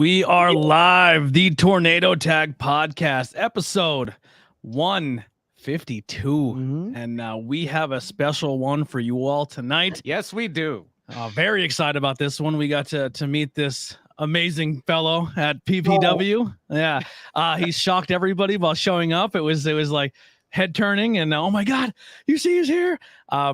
We are live, the Tornado Tag Podcast, episode 152. And we have a special one for you all tonight. Yes, we do. Very excited about this one. We got to meet this amazing fellow at PPW. Yeah. He shocked everybody while showing up. It was like head turning and oh my God, you see he's here.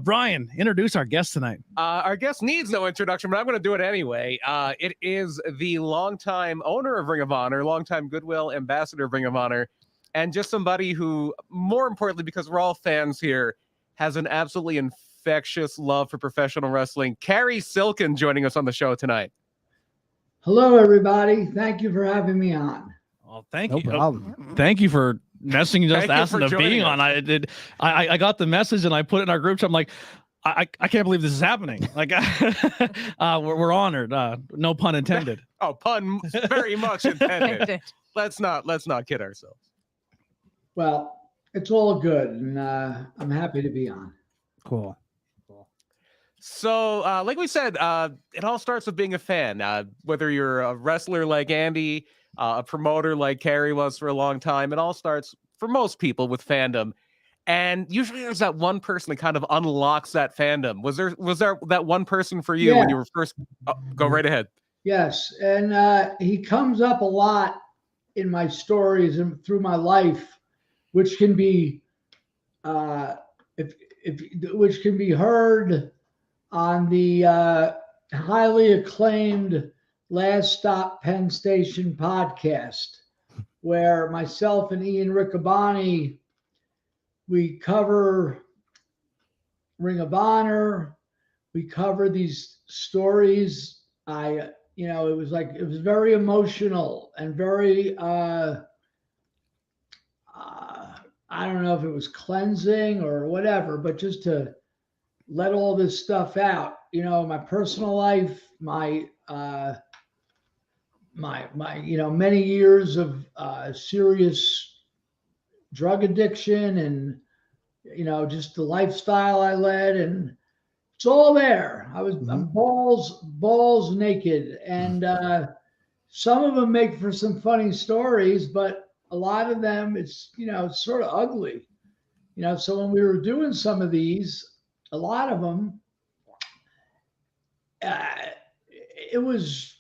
Brian, introduce our guest tonight. Our guest needs no introduction, but I'm going to do it anyway. It is the longtime owner of Ring of Honor, longtime Goodwill ambassador of Ring of Honor, and just somebody who, more importantly, because we're all fans here, has an absolutely infectious love for professional wrestling. Cary Silkin joining us on the show tonight. Hello, everybody. Thank you for having me on. Well, thank No you. problem. Thank you for messaging us, Thank you asking for to being joining on. I got the message and I put it in our group chat. I'm like, I can't believe this is happening. Like, we're honored. No pun intended. Oh, pun very much intended. Let's not kid ourselves. Well, it's all good, and I'm happy to be on. Cool. So, like we said, it all starts with being a fan. Whether you're a wrestler like Andy, a promoter like Cary was for a long time, it all starts for most people with fandom. And usually there's that one person that kind of unlocks that fandom. Was there that one person for you when you were first? Go right ahead. Yes, and he comes up a lot in my stories and through my life, which can be, which can be heard on the highly acclaimed Last Stop Penn Station podcast, where myself and Ian Riccaboni, we cover Ring of Honor, we cover these stories. It was very emotional and very, I don't know if it was cleansing or whatever, but just to let all this stuff out, my personal life, my many years of serious drug addiction and, just the lifestyle I led, and it's all there. I'm balls naked, and some of them make for some funny stories, but a lot of them, it's sort of ugly, so when we were doing some of these, a lot of them, it was,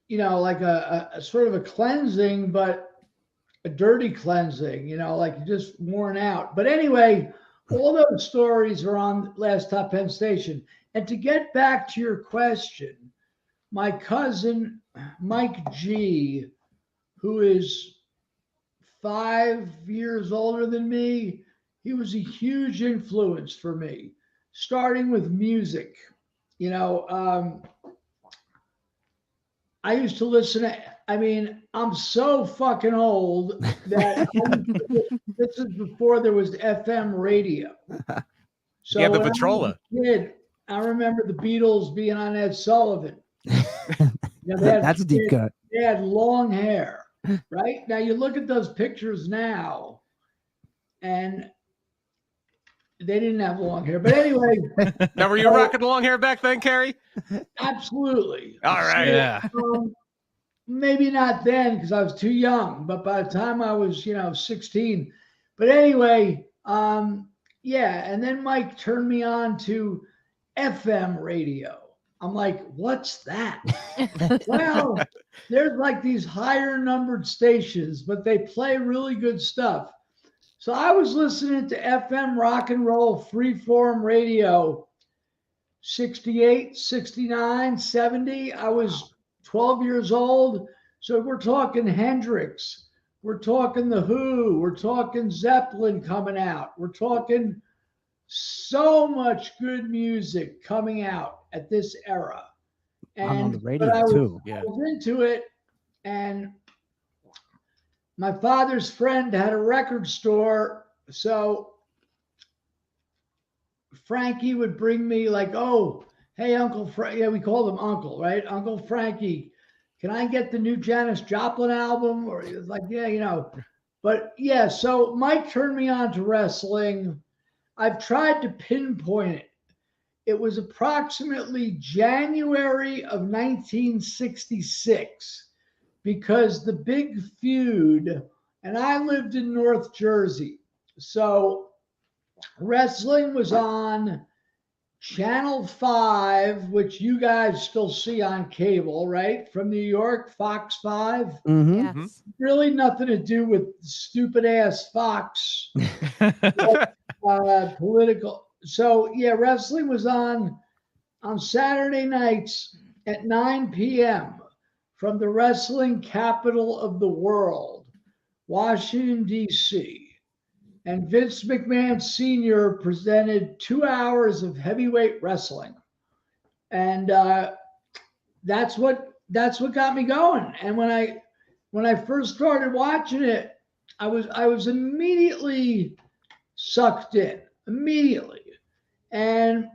like a sort of a cleansing, but a dirty cleansing, like just worn out. But anyway, all those stories are on Last Stop Penn Station. And to get back to your question, my cousin, Mike G, who is 5 years older than me, he was a huge influence for me, starting with music. I used to listen to, I'm so fucking old that this is before there was FM radio. So yeah, the Vitrola. I remember the Beatles being on Ed Sullivan. That's a deep cut. They had long hair, right? Now you look at those pictures now, and they didn't have long hair. But anyway. Now, were you rocking long hair back then, Cary? Absolutely. All right. So, Yeah. Maybe not then because I was too young, but by the time I was, 16. But anyway, and then Mike turned me on to FM radio. I'm like, what's that? Well, there's like these higher numbered stations, but they play really good stuff. So I was listening to FM rock and roll freeform radio, 68, 69, 70. I was 12 years old. So we're talking Hendrix. We're talking The Who. We're talking Zeppelin coming out. We're talking so much good music coming out at this era. And on the radio too. I was into it, and my father's friend had a record store, so Frankie would bring me like, oh, hey, Uncle Frank. Yeah, we called him Uncle, right? Uncle Frankie, can I get the new Janis Joplin album? Or he was like, yeah, But yeah, so Mike turned me on to wrestling. I've tried to pinpoint it. It was approximately January of 1966 because the big feud, and I lived in North Jersey, so wrestling was on Channel 5, which you guys still see on cable, right? From New York, Fox 5. Mm-hmm. Yes. Really nothing to do with stupid ass Fox political. So yeah, wrestling was on Saturday nights at 9 p.m. from the wrestling capital of the world, Washington, D.C. And Vince McMahon Sr. presented 2 hours of heavyweight wrestling. And that's what got me going. And when I first started watching it, I was immediately sucked in, immediately. And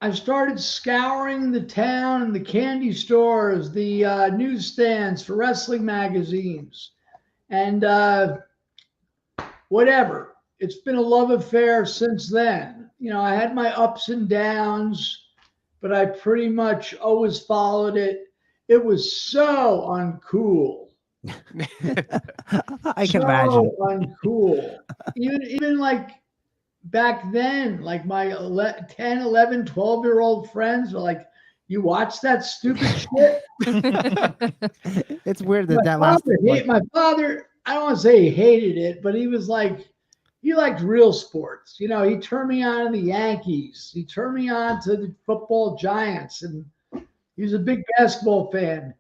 I started scouring the town and the candy stores, the newsstands for wrestling magazines, and whatever. It's been a love affair since then. You know, I had my ups and downs, but I pretty much always followed it. It was so uncool. I can so imagine. uncool. Even like back then, like my 10, 11, 12-year-old friends were like, you watch that stupid shit? It's weird that lasted. My father, I don't want to say he hated it, but he was like, he liked real sports. You know, he turned me on to the Yankees. He turned me on to the football giants, and he was a big basketball fan.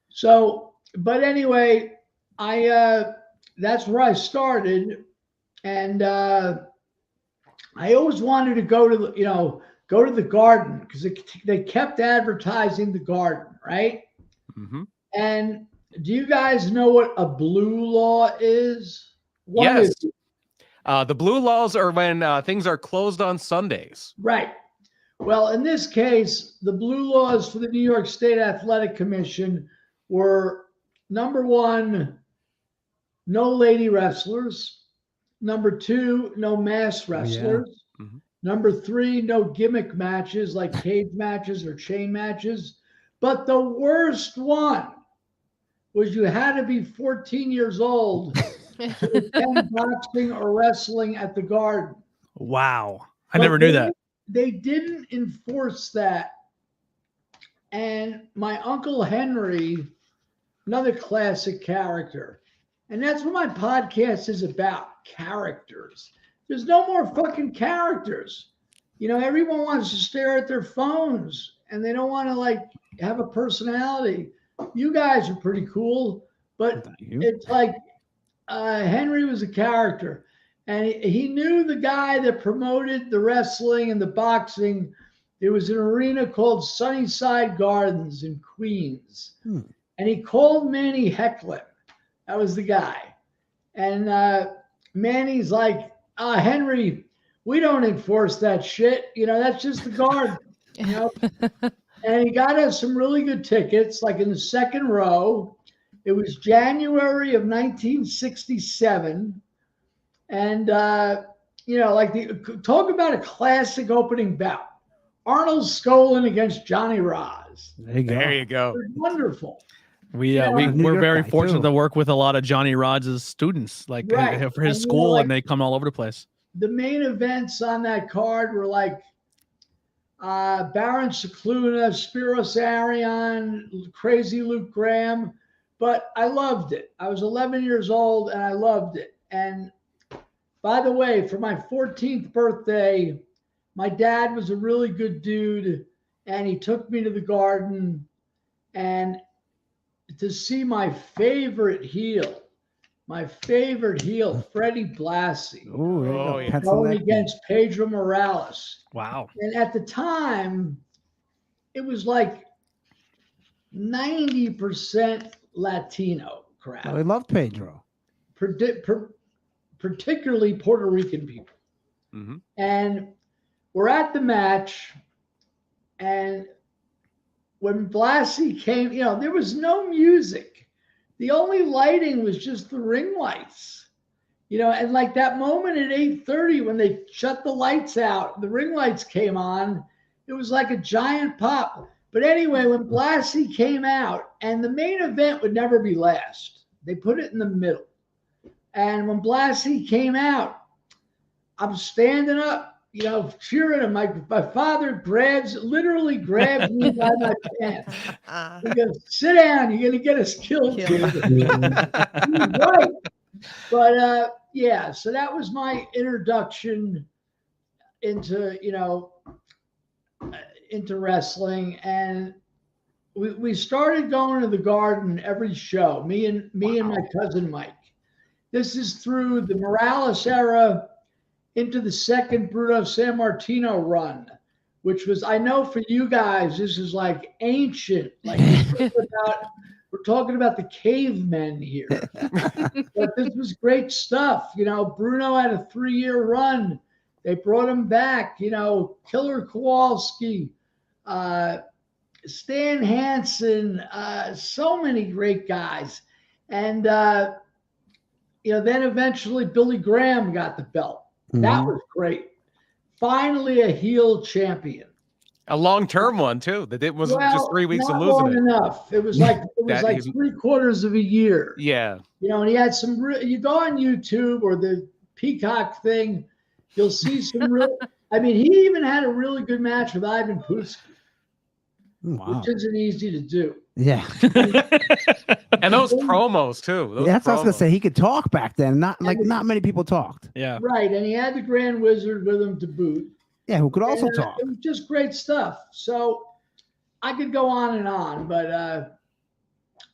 So, but anyway, that's where I started, and I always wanted to go to the Garden because they kept advertising the Garden, right? Mm-hmm. And do you guys know what a blue law is? What Yes. is it? The blue laws are when things are closed on Sundays. Right. Well, in this case, the blue laws for the New York State Athletic Commission were, number one, no lady wrestlers. Number two, no mass wrestlers. Mhm. Number three, no gimmick matches like cage matches or chain matches. But the worst one was you had to be 14 years old to attend boxing or wrestling at the Garden. Wow. I But never knew that. They didn't enforce that. And my Uncle Henry, another classic character. And that's what my podcast is about, characters. There's no more fucking characters. You know, everyone wants to stare at their phones and they don't want to like have a personality. You guys are pretty cool, but it's like Henry was a character. And he knew the guy that promoted the wrestling and the boxing. There was an arena called Sunnyside Gardens in Queens. And he called Manny Hecklin. That was the guy. And Manny's like, Henry, we don't enforce that shit. You know, that's just the Garden. You know? And he got us some really good tickets, like in the second row. It was January of 1967. And, talk about a classic opening bout. Arnold Skolin against Johnny Roz. There you go. There you go. It was wonderful. We're very fortunate to work with a lot of Johnny Rod's students, like Right. for his And, school, and they come all over the place. The main events on that card were like Baron Cicluna, Spiros Arion, Crazy Luke Graham, but I loved it. I was 11 years old and I loved it. And by the way, for my 14th birthday, my dad was a really good dude and he took me to the Garden and to see my favorite heel, Freddie Blassie, going against Pedro Morales. Wow. And at the time, it was like 90% Latino crowd. I love Pedro. Particularly Puerto Rican people. Mm-hmm. And we're at the match, and when Blassie came, there was no music. The only lighting was just the ring lights, and like that moment at 8:30 when they shut the lights out, the ring lights came on, it was like a giant pop. But anyway, when Blassie came out, and the main event would never be last, they put it in the middle. And when Blassie came out, I'm standing up, cheering him. My father literally grabs me by my pants. He goes, "Sit down. You're going to get us killed." Right. But yeah, so that was my introduction into, into wrestling. And we started going to the Garden every show, me and my cousin Mike. This is through the Morales era into the second Bruno Sammartino run, which was, I know for you guys, this is like ancient. Like we're talking about the cavemen here. But this was great stuff. Bruno had a 3-year run. They brought him back, Killer Kowalski, Stan Hansen, so many great guys. And, then eventually Billy Graham got the belt. Mm-hmm. That was great. Finally, a heel champion. A long-term one too. That it wasn't just 3 weeks of losing long enough. It was like 3/4 of a year. Yeah. And he had some. You go on YouTube or the Peacock thing, you'll see some real. I mean, he even had a really good match with Ivan Putski, which isn't easy to do. Yeah. And those promos too. That's what I was gonna say. He could talk back then. Not many people talked. Yeah. Right. And he had the Grand Wizard with him to boot. Yeah, who could also talk. It was just great stuff. So I could go on, but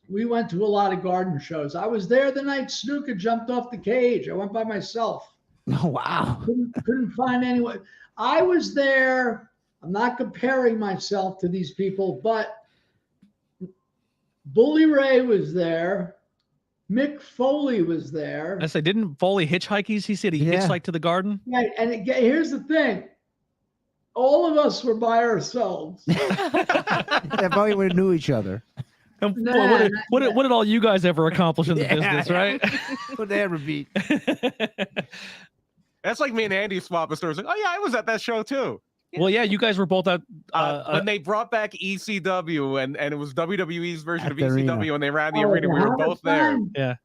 we went to a lot of Garden shows. I was there the night Snuka jumped off the cage. I went by myself. Oh, wow. Couldn't find anyone. I was there. I'm not comparing myself to these people, but Bully Ray was there. Mick Foley was there. I say, didn't Foley hitchhike? He said he hitchhiked to the Garden. Right, and here's the thing. All of us were by ourselves. They probably would have knew each other. What did all you guys ever accomplish in the business, right? What they ever beat? That's like me and Andy swapping stories. Like, oh yeah, I was at that show too. Well, yeah, you guys were both at when they brought back ECW and it was WWE's version of ECW arena. when they ran the arena. We were both there. Yeah.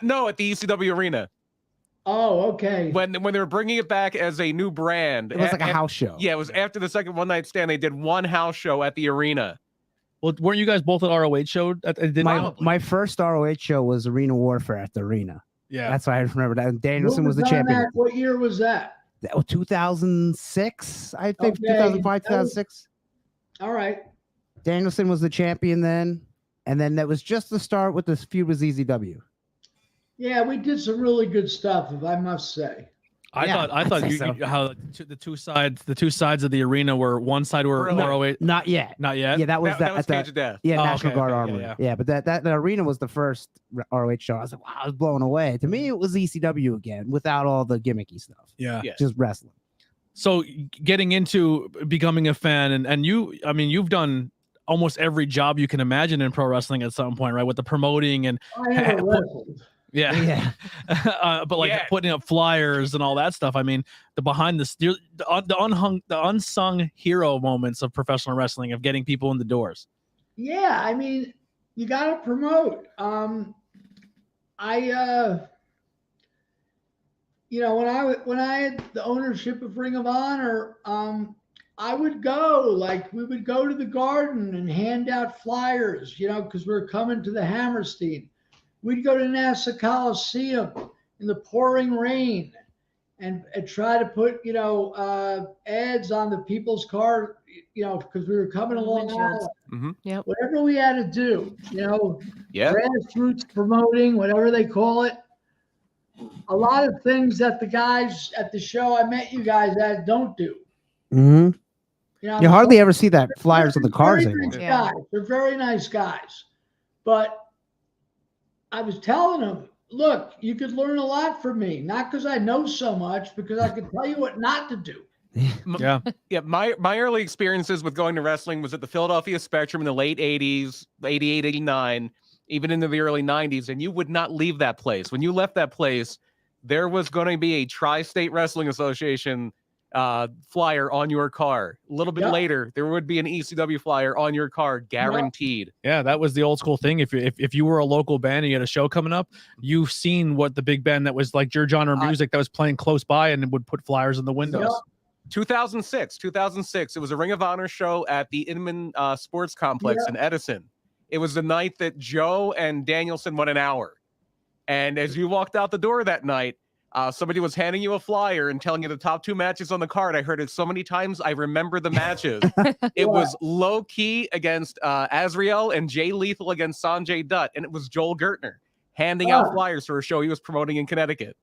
No, at the ECW arena. Oh, okay. When they were bringing it back as a new brand. It was like a house show. Yeah, it was after the second one night stand. They did one house show at the arena. Well, weren't you guys both at ROH show? My first ROH show was Arena Warfare at the arena. Yeah. That's why I remember that. And Danielson was the champion. What year was that? That was 2006, I think. Okay. 2005, 2006. All right. Danielson was the champion then. And then that was just the start with this feud with EZW. Yeah, we did some really good stuff, if I must say. I thought how the two sides of the arena were, one side were ROH. Not yet. Yeah, that was Cage of Death. Yeah, National Guard Armory. Yeah, but that arena was the first ROH show. I was like, wow, I was blown away. To me, it was ECW again without all the gimmicky stuff. Yeah. Just wrestling. So getting into becoming a fan, and you've done almost every job you can imagine in pro wrestling at some point, right? With the promoting and I never wrestled. Yeah. But putting up flyers and all that stuff. I mean, the unsung hero moments of professional wrestling, of getting people in the doors. Yeah, I mean, you got to promote. When I had the ownership of Ring of Honor, I would go, we would go to the Garden and hand out flyers, because we were coming to the Hammerstein. We'd go to Nassau Coliseum in the pouring rain and try to put, ads on the people's car, because we were coming along. Mm-hmm. Yep. Whatever we had to do, grassroots promoting, whatever they call it. A lot of things that the guys at the show I met you guys at don't do. Mm-hmm. You hardly ever see that flyers on the cars anymore. They're very nice guys. But I was telling them, look, you could learn a lot from me, not because I know so much, because I could tell you what not to do. Yeah. My early experiences with going to wrestling was at the Philadelphia Spectrum in the late 80s, 88, 89, even into the early 90s. And you would not leave that place. When you left that place, there was going to be a tri-state wrestling association flyer on your car. A little bit Yep. later, there would be an ECW flyer on your car, guaranteed. Yeah, that was the old school thing. If you were a local band and you had a show coming up, you've seen what the big band that was like your genre of music that was playing close by and would put flyers in the windows. Yep. 2006. It was a Ring of Honor show at the Inman Sports Complex in Edison. It was the night that Joe and Danielson won an hour. And as you walked out the door that night, somebody was handing you a flyer and telling you the top 2 matches on the card. I heard it so many times, I remember the matches. It was Low Key against Azrael and Jay Lethal against Sanjay Dutt. And it was Joel Gertner handing out flyers for a show he was promoting in Connecticut.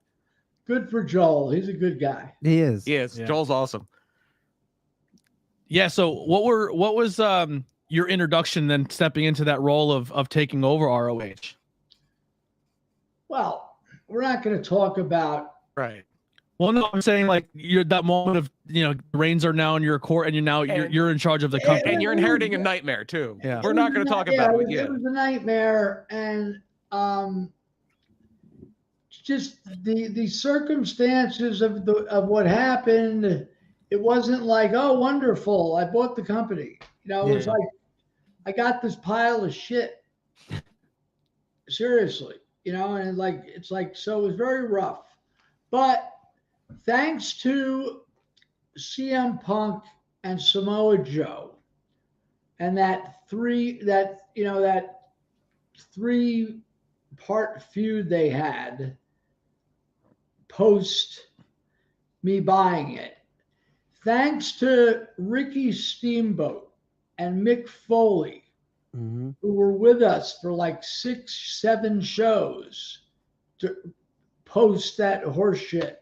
Good for Joel. He's a good guy. He is. He is. Yeah. Joel's awesome. Yeah. So what was your introduction then stepping into that role of taking over ROH? Well, we're not going to talk about. Right. Well, no, I'm saying like you're that moment of, the reins are now in your court and you're in charge of the company. And you're inheriting a nightmare too. Yeah. We're not going to talk about it. It was a nightmare. And just the circumstances of what happened, it wasn't like, oh, wonderful, I bought the company. It was like, I got this pile of shit. Seriously. And it's like, so it was very rough. But thanks to CM Punk and Samoa Joe and that 3-part feud they had post me buying it, thanks to Ricky Steamboat and Mick Foley, who were with us for like 6-7 shows to post that horse shit.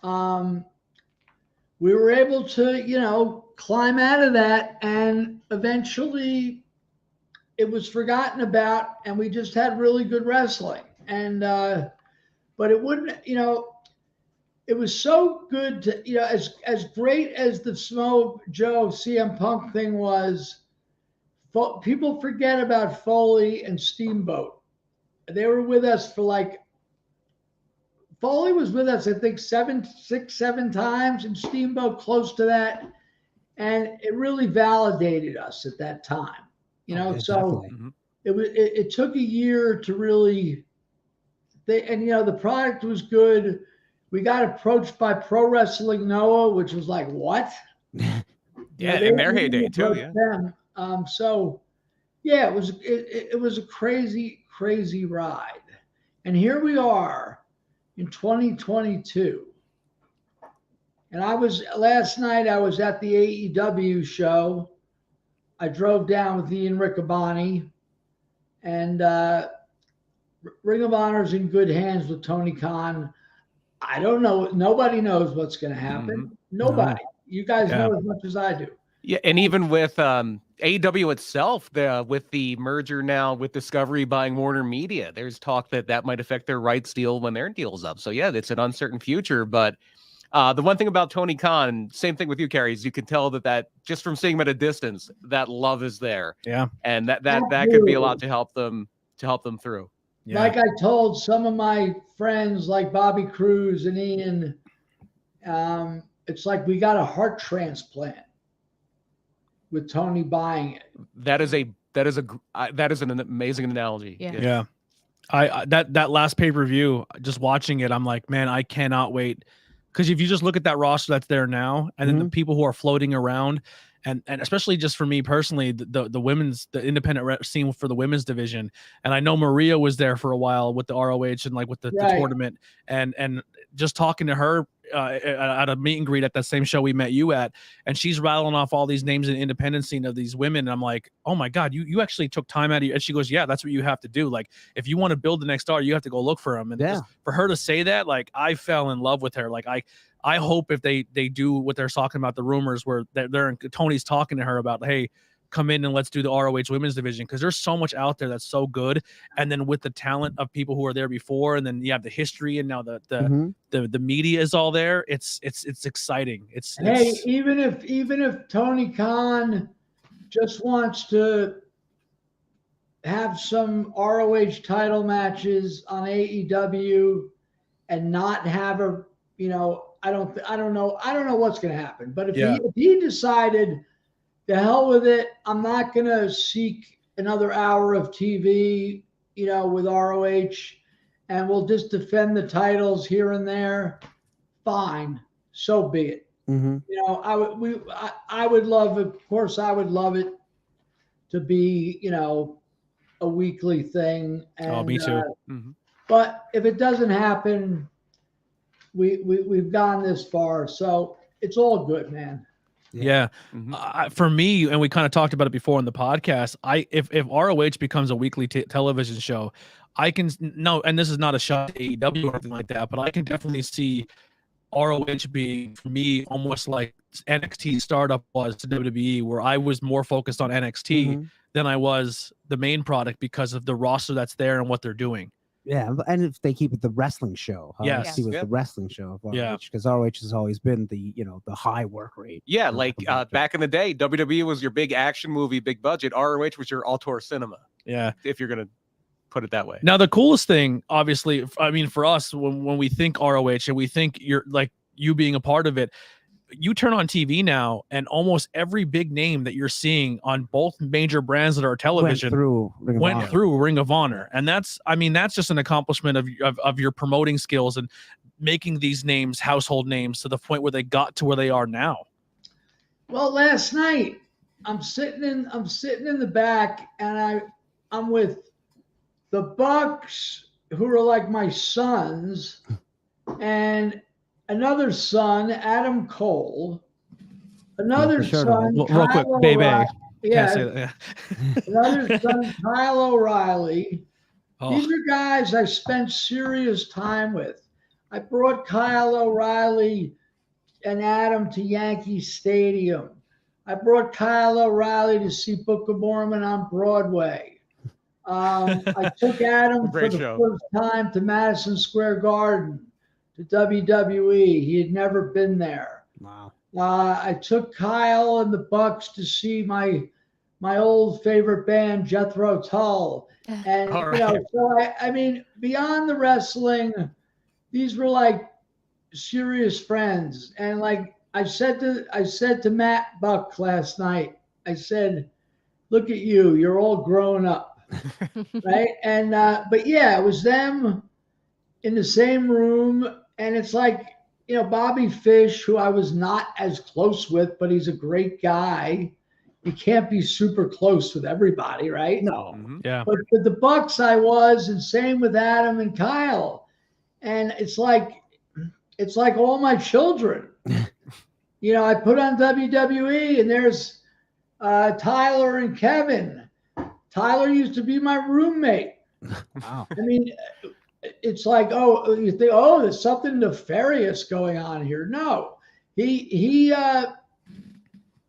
We were able to, climb out of that, and eventually it was forgotten about, and we just had really good wrestling. And, but it wouldn't, it was so good to, as great as the Samoa Joe CM Punk thing was, people forget about Foley and Steamboat. They were with us for Foley was with us, I think 6-7 times, and Steamboat close to that. And it really validated us at that time, so it took a year to really, the product was good. We got approached by Pro Wrestling Noah, which was like, what? Yeah, in their heyday too. Yeah. Them. So yeah, it was a crazy, crazy ride. And here we are in 2022. And last night I was at the AEW show. I drove down with Ian Riccaboni, and Ring of Honor's in good hands with Tony Khan. I don't know. Nobody knows what's going to happen. Nobody. You guys know as much as I do. Yeah, and even with AEW itself, with the merger now with Discovery buying Warner Media, there's talk that might affect their rights deal when their deal's up. So yeah, it's an uncertain future. But the one thing about Tony Khan, same thing with you, Cary, is you can tell that just from seeing him at a distance, that love is there. Yeah, and that could be a lot to help them through. Yeah. Like I told some of my friends, like Bobby Cruz and Ian, it's like we got a heart transplant with Tony buying it. That is an amazing analogy. Yeah. I that last pay-per-view, just watching it, I'm like, man, I cannot wait. Because if you just look at that roster that's there now, and then the people who are floating around, and especially just for me personally, the independent scene for the women's division, and I know Maria was there for a while with the ROH and with the tournament, and just talking to her at a meet and greet at that same show we met you at, and she's rattling off all these names in the independent scene of these women, and I'm like, oh my God, you actually took time out of you. And she goes, yeah, that's what you have to do. Like, if you want to build the next star, you have to go look for them. And just for her to say that, I fell in love with her. I hope if they do what they're talking about, the rumors where Tony's talking to her about, hey, come in and let's do the ROH women's division, because there's so much out there that's so good. And then with the talent of people who were there before, and then you have the history, and now the media is all there. It's exciting. Even if Tony Khan just wants to have some ROH title matches on AEW and not have I don't know what's going to happen. But if Yeah. he decided, the hell with it, I'm not going to seek another hour of TV, with ROH, and we'll just defend the titles here and there. Fine, so be it. Mm-hmm. I would love it. Of course, I would love it to be, a weekly thing. And, me too. But if it doesn't happen, we've gone this far, so it's all good, man. Yeah. For me, and we kind of talked about it before in the podcast, if ROH becomes a weekly television show, I can and this is not a shot at AEW or anything like that, but I can definitely see ROH being, for me, almost like NXT startup was to WWE, where I was more focused on NXT than I was the main product because of the roster that's there and what they're doing. Yeah, and if they keep it the wrestling show, yes, it was the wrestling show of ROH, because ROH has always been the the high work rate. Yeah, like back in the day, WWE was your big action movie, big budget. ROH was your auteur cinema. Yeah, if you're gonna put it that way. Now, the coolest thing, obviously, I mean, for us, when we think ROH and we think you're like you being a part of it, you turn on TV now, and almost every big name that you're seeing on both major brands that are television went through Ring of Honor. And that's just an accomplishment of your promoting skills and making these names household names to the point where they got to where they are now. Well, last night I'm sitting in the back, and I'm with the Bucks, who are like my sons, and another son, Adam Cole. Another son, real quick, baby. Yeah. Another son, Kyle O'Reilly. These are guys I spent serious time with. I brought Kyle O'Reilly and Adam to Yankee Stadium. I brought Kyle O'Reilly to see Book of Mormon on Broadway. I took Adam for the first time to Madison Square Garden, to WWE. He had never been there. Wow. I took Kyle and the Bucks to see my old favorite band, Jethro Tull. And so I mean, beyond the wrestling, these were like serious friends. And like I said to Matt Buck last night, I said, "Look at you, you're all grown up." Right? And but yeah, it was them in the same room. And it's like, Bobby Fish, who I was not as close with, but he's a great guy. You can't be super close with everybody, right? No. Yeah. But the Bucks I was, and same with Adam and Kyle. And it's like all my children. I put on WWE, and there's Tyler and Kevin. Tyler used to be my roommate. Wow. I mean, it's like, you think, there's something nefarious going on here. No, he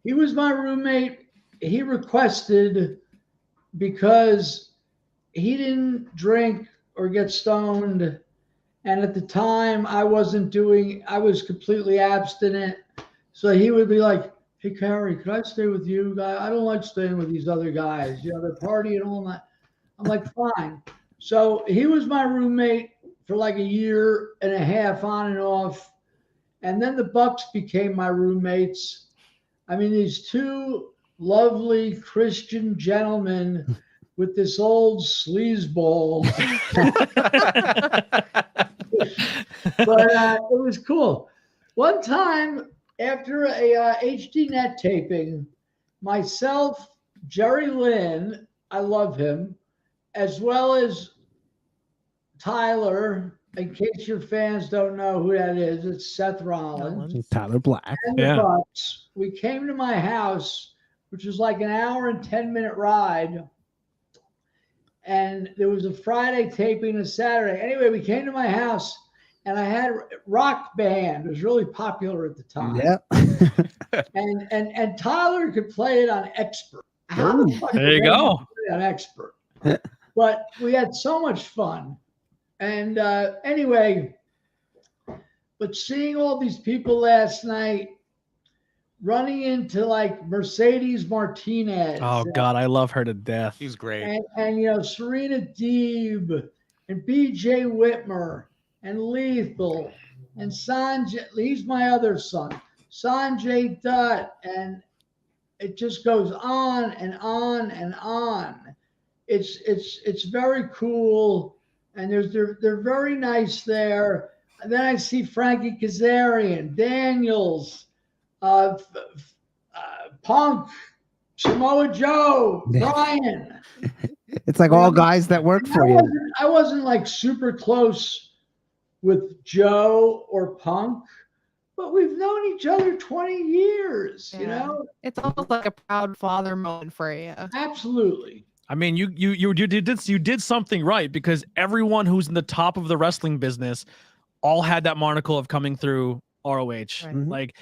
was my roommate. He requested, because he didn't drink or get stoned, and at the time I was completely abstinent. So he would be like, "Hey, Cary, could I stay with you? I don't like staying with these other guys. They're partying all night." I'm like, "Fine." So he was my roommate for like a year and a half, on and off. And then the Bucks became my roommates. I mean, these two lovely Christian gentlemen with this old sleazeball. But it was cool. One time, after a HDNet taping, myself, Jerry Lynn, I love him, as well as Tyler, in case your fans don't know who that is, it's Seth Rollins. Tyler Black. And the Bucks. We came to my house, which was like an hour and 10-minute ride. And there was a Friday taping, a Saturday. Anyway, we came to my house, and I had Rock Band. It was really popular at the time. Yeah. and Tyler could play it on Expert. How the fuck there you go. play it on Expert? But we had so much fun. And anyway, but seeing all these people last night, running into like Mercedes Martinez. Oh God, I love her to death. She's great. And Serena Deeb and BJ Whitmer and Lethal and Sanjay, he's my other son, Sanjay Dutt, and it just goes on and on and on. It's very cool, and they're very nice there. And then I see Frankie Kazarian, Daniels, Punk, Samoa Joe, Brian. It's like all guys that work for you. I wasn't like super close with Joe or Punk, but we've known each other 20 years, you know? It's almost like a proud father moment for you. Absolutely. I mean, you did something right, because everyone who's in the top of the wrestling business all had that monocle of coming through ROH. Right. Like,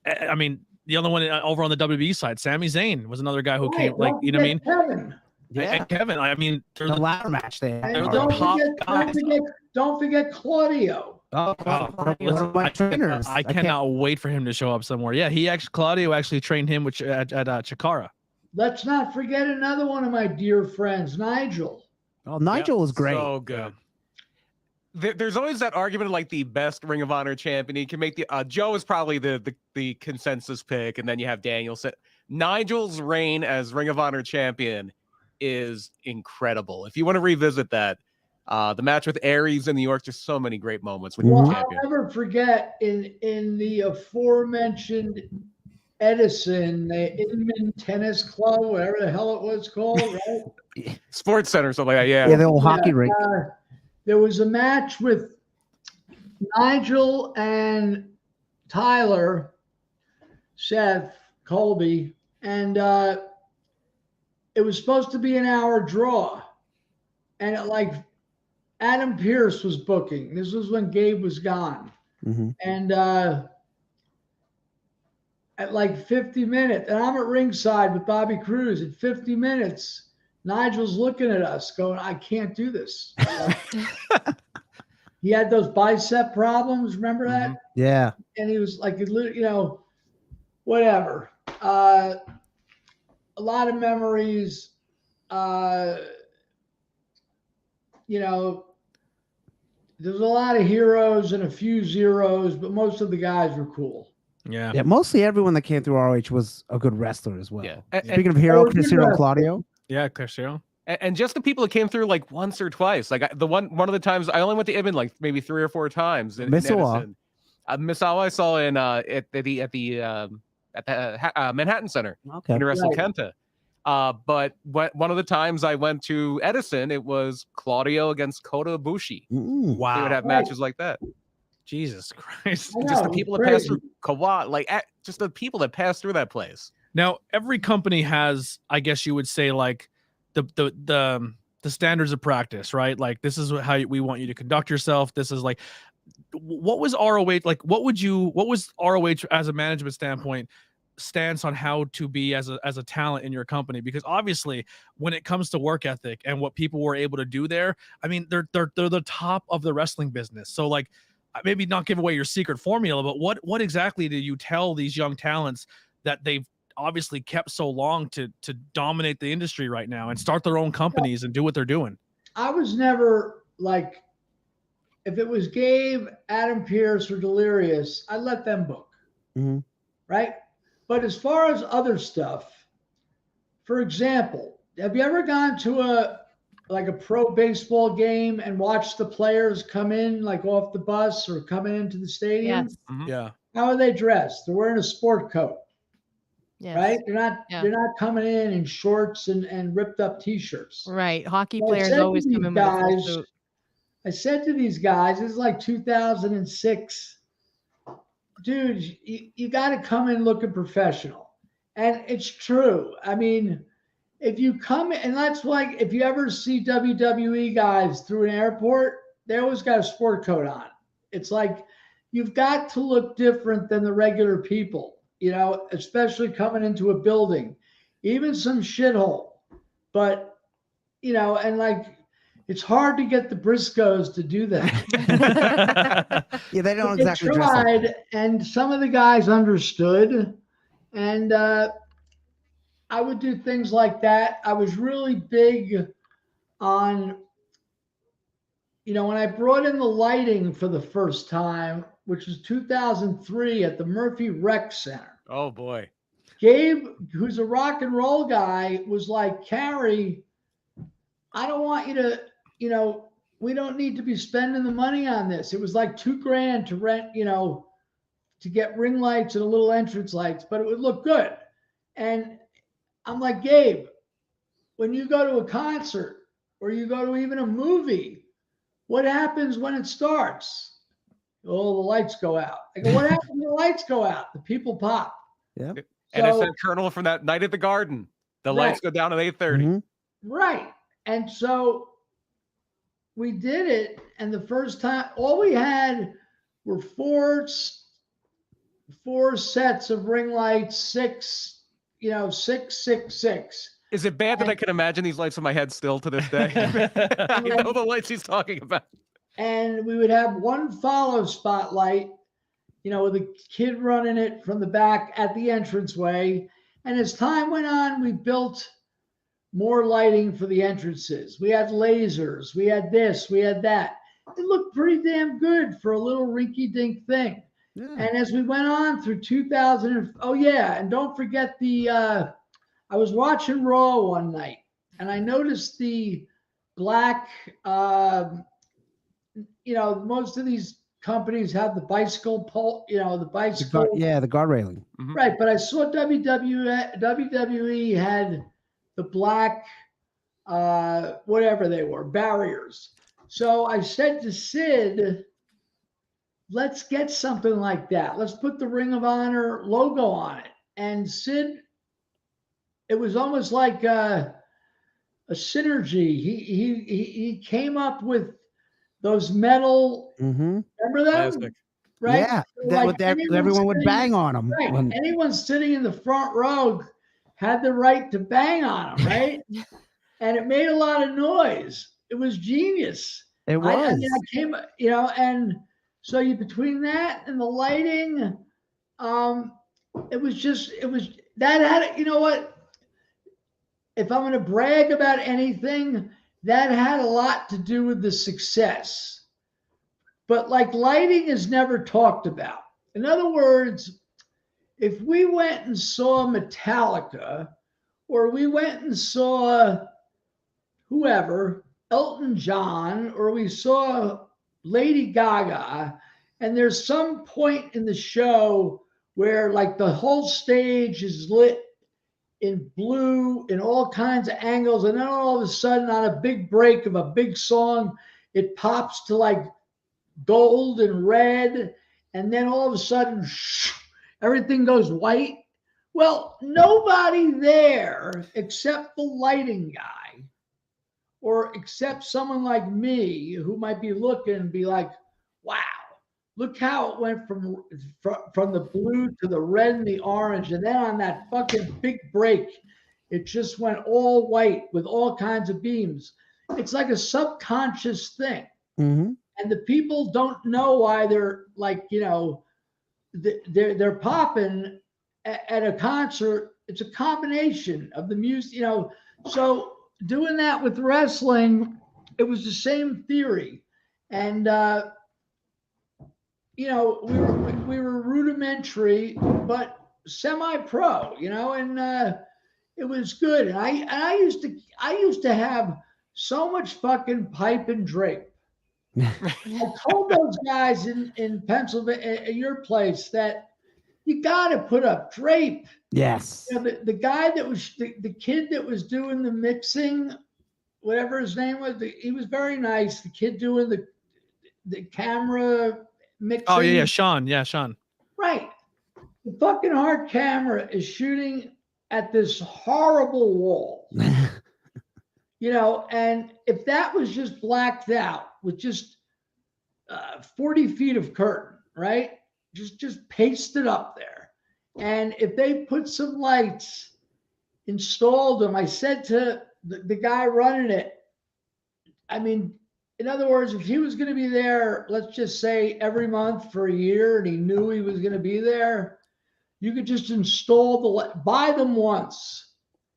I mean, the other one over on the WWE side, Sami Zayn was another guy who Right, came, like, don't you know what I mean? forget Kevin. Yeah. And Kevin, I mean, they're The the, ladder match there. And They're the don't top forget, guys. don't forget Claudio. Oh, one of my trainers. I cannot wait for him to show up somewhere. Yeah, Claudio actually trained him at Chikara. Let's not forget another one of my dear friends, Nigel. Oh, Nigel was great. So good. There's always that argument of like the best Ring of Honor champion. He can make the Joe is probably the consensus pick, and then you have Danielson. Nigel's reign as Ring of Honor champion is incredible. If you want to revisit that, the match with Aries in New York, just so many great moments with the Well, champion. I'll never forget in the aforementioned Edison, the Inman Tennis Club, whatever the hell it was called, right? Sports Center, something like that. Yeah, the old hockey rink. There was a match with Nigel and Tyler, Seth, Colby, and it was supposed to be an hour draw. And Adam Pearce was booking. This was when Gabe was gone. Mm-hmm. And at like 50 minutes, and I'm at ringside with Bobby Cruz. At 50 minutes, Nigel's looking at us going, I can't do this. He had those bicep problems. Remember that? Mhm. Yeah. And he was like, you know, whatever. A lot of memories. You know, there's a lot of heroes and a few zeros, but most of the guys were cool. Yeah. Yeah, mostly everyone that came through ROH was a good wrestler as well. Yeah. Speaking of hero, Or good Cicero wrestler. Claudio. Yeah, Cicero. And just the people that came through like once or twice. Like one of the times I only went to Ibn like maybe 3 or 4 times. Misawa. Misawa I saw in at the Manhattan Center Okay. in Wrestle Right. Kenta. But one of the times I went to Edison, it was Claudio against Kota Ibushi. Mm. Wow. They would have Right. matches like that. Jesus Christ. I know, Just the it was people that passed crazy. through Kawhi, just the people that passed through that place. Now, every company has, I guess you would say, like the standards of practice, right? Like, this is how we want you to conduct yourself. This is like, what was ROH like? What was ROH as a management standpoint stance on how to be as a talent in your company? Because obviously, when it comes to work ethic and what people were able to do there, I mean, they're the top of the wrestling business. So, like, maybe not give away your secret formula, but what exactly do you tell these young talents that they've obviously kept so long to dominate the industry right now and start their own companies and do what they're doing? I was never like, if it was Gabe, Adam Pearce, or Delirious, I'd let them book. Mhm. Right? But as far as other stuff, for example, have you ever gone to a pro baseball game and watched the players come in like off the bus or coming into the stadium? Yes. Yeah. How are they dressed? They're wearing a sport coat, Yes. right? They're not Yeah. they're not coming in shorts and ripped up t-shirts. Right. Hockey Well, I players said to always these come in with a full guys, suit. I said to these guys, this is like 2006, dude, you got to come in looking professional. And it's true. I mean, if you come in, and that's like, if you ever see WWE guys through an airport, they always got a sport coat on. It's like, you've got to look different than the regular people, you know, especially coming into a building, even some shithole. But, you know, and like, it's hard to get the Briscoes to do that. Yeah, they don't They exactly dress like tried, that. and some of the guys understood. And I would do things like that. I was really big on when I brought in the lighting for the first time, which was 2003 at the Murphy Rec Center. Oh boy. Gabe, who's a rock and roll guy, was like, Cary, I don't want you to, we don't need to be spending the money on this. It was like $2,000 to rent, to get ring lights and a little entrance lights, but it would look good. And I'm like, Gabe, when you go to a concert or you go to even a movie, what happens when it starts? Oh, the lights go out. I go, what happens when the lights go out? The people pop. Yeah. And it's that Colonel from that Night at the Garden. The lights go down at 8:30. Mm-hmm. Right. And so we did it. And the first time, all we had were four sets of ring lights, six. Is it bad that I can imagine these lights in my head still to this day? I know the lights he's talking about. And we would have one follow spotlight, with a kid running it from the back at the entranceway. And as time went on, we built more lighting for the entrances. We had lasers, we had this, we had that. It looked pretty damn good for a little rinky-dink thing. Yeah. And as we went on through 2000, and don't forget I was watching Raw one night, and I noticed the black, most of these companies have the bicycle pole, the bicycle. The guard railing. Mm-hmm. Right, but I saw WWE had the black, whatever they were, barriers. So I said to Sid, let's get something like that. Let's put the Ring of Honor logo on it. And Sid, it was almost like a synergy. He came up with those metal. Mm-hmm. Remember them? Classic. Right? Yeah, everyone would bang on them. Right. Anyone sitting in the front row had the right to bang on them, right? And it made a lot of noise. It was genius. It was. I came, and so between that and the lighting, it was that had, what? If I'm going to brag about anything, that had a lot to do with the success. But lighting is never talked about. In other words, if we went and saw Metallica, or we went and saw whoever, Elton John, or we saw Lady Gaga, and there's some point in the show where the whole stage is lit in blue in all kinds of angles, and then all of a sudden on a big break of a big song, it pops to gold and red, and then all of a sudden everything goes white. Well, nobody there except the lighting guy, or except someone like me who might be looking and be like, wow, look how it went from the blue to the red and the orange. And then on that fucking big break, it just went all white with all kinds of beams. It's like a subconscious thing. Mm-hmm. And the people don't know why they're they're popping at a concert. It's a combination of the music, so doing that with wrestling, it was the same theory. And, we were rudimentary, but semi-pro, and it was good. And I used to have so much fucking pipe and drape. I told those guys in Pennsylvania, at your place, that you got to put up drape. Yes. The guy that was the kid that was doing the mixing, whatever his name was, he was very nice. The kid doing the camera mixing. Oh yeah, Sean. Yeah, Sean. Right. The fucking hard camera is shooting at this horrible wall. And if that was just blacked out with just 40 feet of curtain, right? Just paste it up there. And if they put some lights, installed them, I said to the guy running it, in other words, if he was going to be there, let's just say every month for a year, and he knew he was going to be there, you could just install buy them once,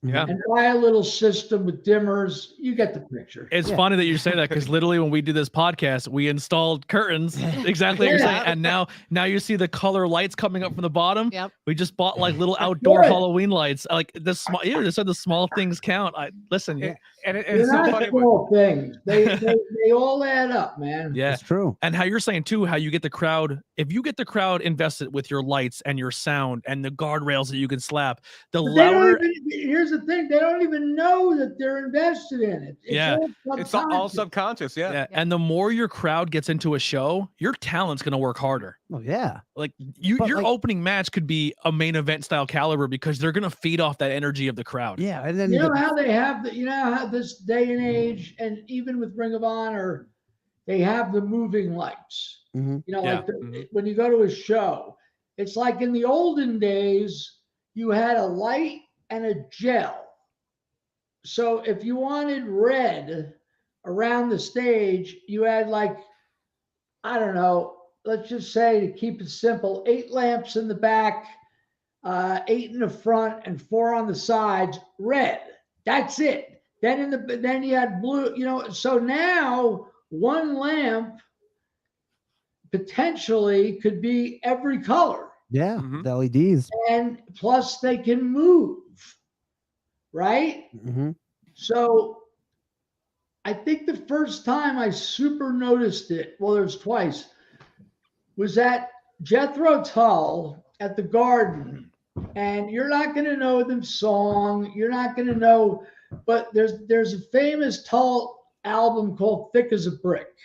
Yeah. and buy a little system with dimmers. You get the picture. It's funny that you say that because literally when we did this podcast, we installed curtains, exactly what you're saying. And now you see the color lights coming up from the bottom. Yep. We just bought like little outdoor Good. Halloween lights. Like the small, they said the small things count. Listen, And They're it's so not funny. small things. They all add up, man. yeah. It's true. And how you're saying too, how you get the crowd, if you get the crowd invested with your lights and your sound and the guardrails that you can slap, the But they don't louder. here's the thing: they don't even know that they're invested in it. It's all subconscious. Yeah. Yeah. And the more your crowd gets into a show, your talent's going to work harder. Oh yeah. Like But, your like- opening match could be a main event style caliber because they're going to feed off that energy of the crowd. Yeah. And then You know how they have you know how this day and age, and even with Ring of Honor, they have the moving lights. Mhm. You know, Yeah. like when you go to a show, it's like in the olden days, you had a light and a gel. So if you wanted red around the stage, you had like, I don't know, let's just say to keep it simple, 8 lamps in the back, 8 in the front, and 4 on the sides, red. That's it. Then you had blue, you know. So now one lamp potentially could be every color. yeah, Mhm. the LEDs. And plus they can move, right? Mhm. So I think the first time I super noticed it, well, there's twice, was at Jethro Tull at the Garden. And you're not going to know the song. You're not going to know, but there's a famous Tull album called Thick as a Brick.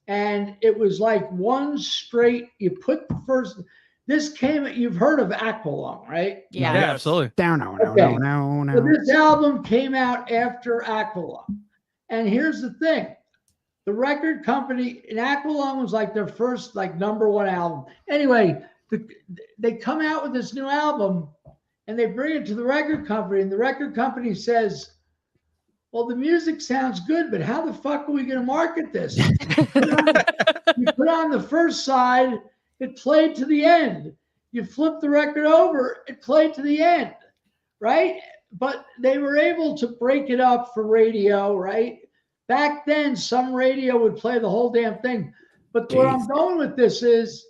And it was like one straight, you put the first, this came, you've heard of Aqualung, right? Yeah. Yeah, absolutely. Down, no, no, Okay. no, no, So no. this album came out after Aqualung. And here's the thing. The record company, and Aqualung was like their first like #1 album. Anyway, they come out with this new album and they bring it to the record company, and the record company says, well, the music sounds good, but how the fuck are we going to market this? You put on the first side, it played to the end. You flip the record over, it played to the end, right? But they were able to break it up for radio, right? Back then, some radio would play the whole damn thing. But where I'm going with this is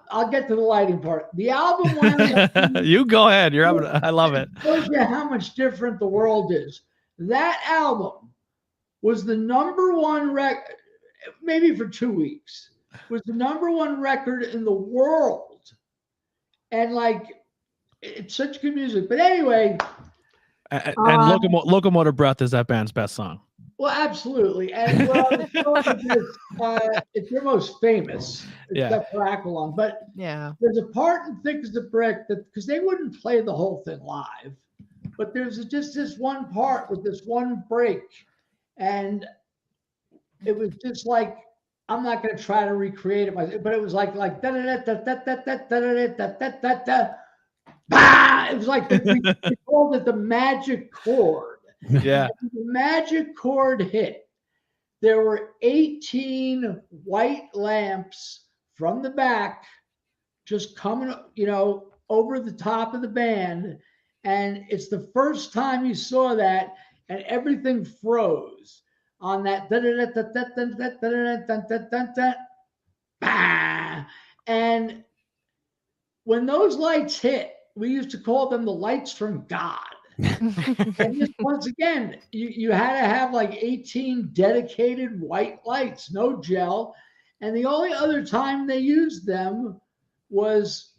I'll get to the lighting part. The album wound up You go ahead. I love it. shows you how much different the world is. That album was the #1 record, maybe for 2 weeks, was the #1 record in the world. And like, it's such good music. But anyway. And Locomotive Breath is that band's best song. Well, absolutely. And it's their most famous, except for Aqualung. But Yeah. there's a part in Thick as a Brick that, because they wouldn't play the whole thing live, but there's just this one part with this one break. And it was just like, I'm not going to try to recreate it, but it was like da da da da da da da da da da da da. Bah! It was like we called it the magic chord. Yeah. The magic chord hit. There were 18 white lamps from the back just coming, over the top of the band. And it's the first time you saw that, and everything froze on that. And when those lights hit, we used to call them the lights from God. And just once again, you had to have like 18 dedicated white lights, no gel. And the only other time they used them was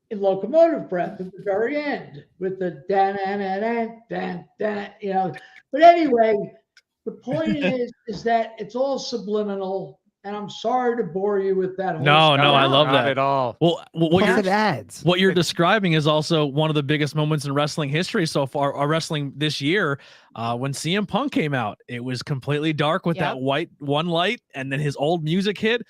in Locomotive Breath at the very end with the dan dan dan dan. But anyway, the point is that it's all subliminal. And I'm sorry to bore you with that whole No, stuff. I love Not that. at all. Well, Plus it adds. what you're describing is also one of the biggest moments in wrestling history so far, or wrestling this year. When CM Punk came out, it was completely dark with that white one light, and then his old music hit.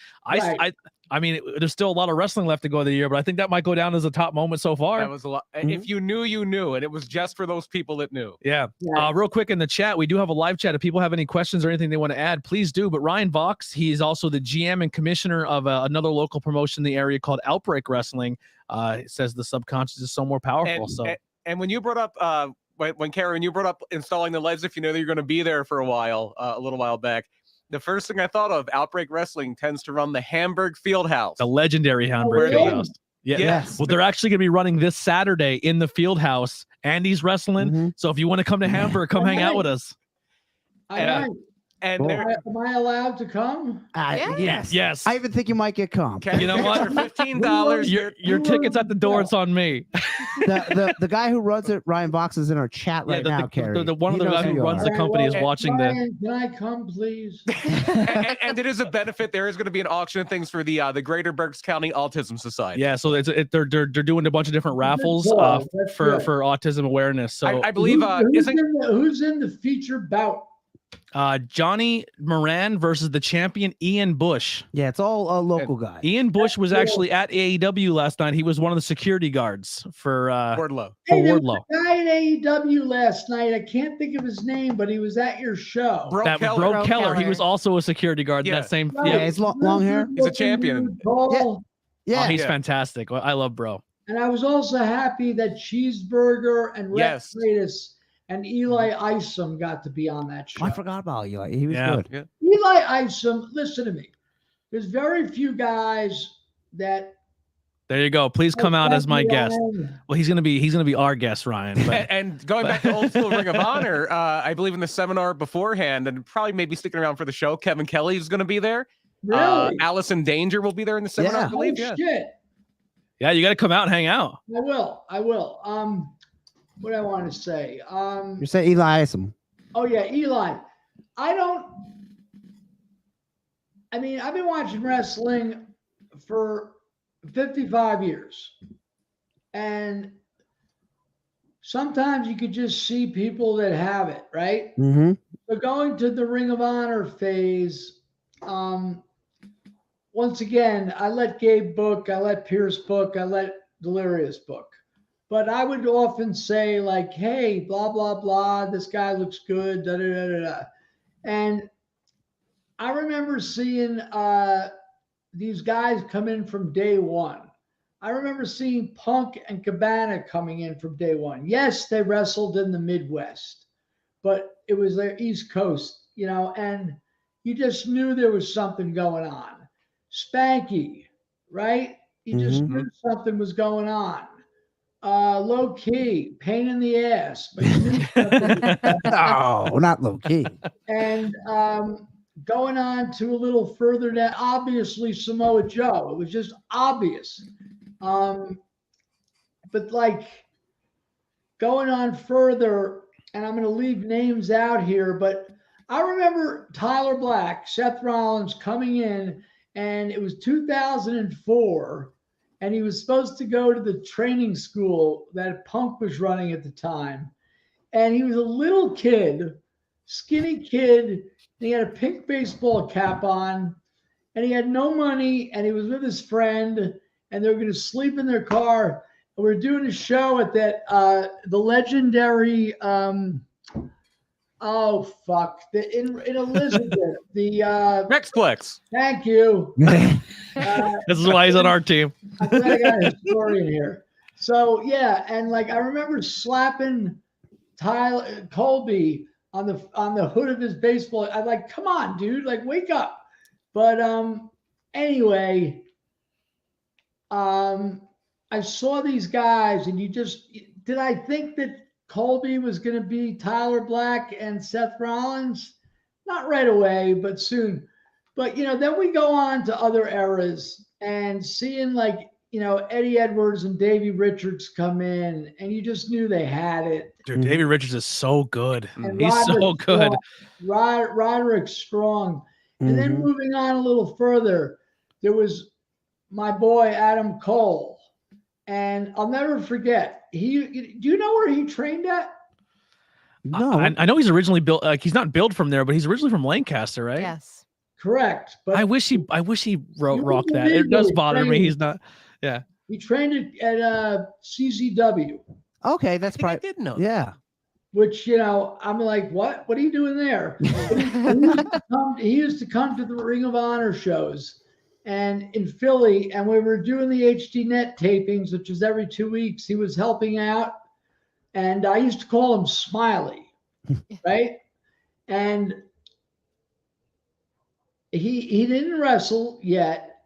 I mean, there's still a lot of wrestling left to go of the year, but I think that might go down as a top moment so far. That was a lot. If you knew, you knew, and it was just for those people that knew. Yeah. Real quick in the chat, we do have a live chat. If people have any questions or anything they want to add, please do. But Ryan Vox, he's also the GM and commissioner of another local promotion in the area called Outbreak Wrestling. Says the subconscious is so more powerful. And when you brought up when Cary, when you brought up installing the lights, if you know that you're going to be there for a while, a little while back, the first thing I thought of, Outbreak Wrestling tends to run the Hamburg Fieldhouse. The legendary Hamburg really? Fieldhouse. Yeah. Yes. Well, they're actually going to be running this Saturday in the Fieldhouse. Andy's wrestling. So if you want to come to Hamburg, come hang out with us. I might. And Cool. there, Am I allowed to come? Yes. Yes. I even think you might get comp. Cary, You know what? For $15, Your tickets at the door. It's on me. The guy who runs it, Ryan Vox, is in our chat right now, Cary. One of the guys who runs the company is watching the. Ryan, can I come, please? and it is a benefit. There is going to be an auction of things for the Greater Berks County Autism Society. Yeah, so they're doing a bunch of different raffles That's for good. autism awareness. So I believe who's in the featured bout? Johnny Moran versus the champion Ian Bush. Yeah, it's all local guys. Ian Bush was actually at AEW last night. He was one of the security guards for Wardlow. Hey, there was Wardlow. a guy at AEW last night. I can't think of his name, but he was at your show. Bro That Keller. Bro Bro Keller. He Keller. was also a security guard. in Yeah. That same. Right. Yeah, Yeah. it's long hair. He's a champion. Tall. Yeah. Oh, he's Yeah. fantastic. I love Bro. And I was also happy that Cheeseburger and Rex Yes. Freitas and Eli Isom got to be on that show. I forgot about you. He was Yeah. good. Eli Isom, listen to me. There's very few guys that There you go. Please come out as my guest. Well, he's gonna be our guest, Ryan. But And going back to old school Ring of Honor, I believe in the seminar beforehand, and probably maybe sticking around for the show, Kevin Kelly is going to be there. Really? Allison Danger will be there in the seminar, Yeah. I believe. Oh, Yeah. shit. yeah, you got to come out and hang out. I will. What do I want to say? You say Eli Isom. Oh yeah, Eli. I've been watching wrestling for 55 years. And sometimes you could just see people that have it, right? Mm-hmm. So going to the Ring of Honor phase, once again, I let Gabe book, I let Pierce book, I let Delirious book. But I would often say like, hey, blah, blah, blah, this guy looks good, da, da, da, da, da. And I remember seeing these guys come in from day one. I remember seeing Punk and Cabana coming in from day one. Yes, they wrestled in the Midwest, but it was their East Coast, and you just knew there was something going on. Spanky, right? You just knew something was going on. Low key, pain in the ass, but you knew something was going on. Oh, not low key. And going on to a little further down, obviously Samoa Joe. It was just obvious. But like going on further, and I'm going to leave names out here, but I remember Tyler Black, Seth Rollins coming in, and it was 2004, and he was supposed to go to the training school that Punk was running at the time. And he was a little kid, skinny kid, and he had a pink baseball cap on, and he had no money, and he was with his friend, and they were going to sleep in their car. And we were doing a show at that, the legendary, in Elizabeth, the, Rexplex. thank you. This is why he's on our team. I'm glad I got a historian here. So yeah, and like I remember slapping Tyler Colby on the hood of his baseball. I'm like, come on, dude, like wake up. But anyway, I saw these guys, and did I think that Colby was going to be Tyler Black and Seth Rollins? Not right away, but soon. But then we go on to other eras and seeing like Eddie Edwards and Davey Richards come in, and you just knew they had it. Dude, Davey Richards is so good. And He's so good. Roderick Strong. And then moving on a little further, there was my boy Adam Cole, and I'll never forget. Do you know where he trained at? No. I know he's originally built. He's not built from there, but he's originally from Lancaster, right? Yes. Correct. But I wish he rocked that. believe It does he bother me. trained- He's not. Yeah. he trained at CZW, Okay, that's I probably. did know. Yeah. which I'm like, what are you doing there? He used to come to the Ring of Honor shows and in Philly, and we were doing the HD Net tapings, which was every 2 weeks. He was helping out. and I used to call him Smiley, right? And he didn't wrestle yet,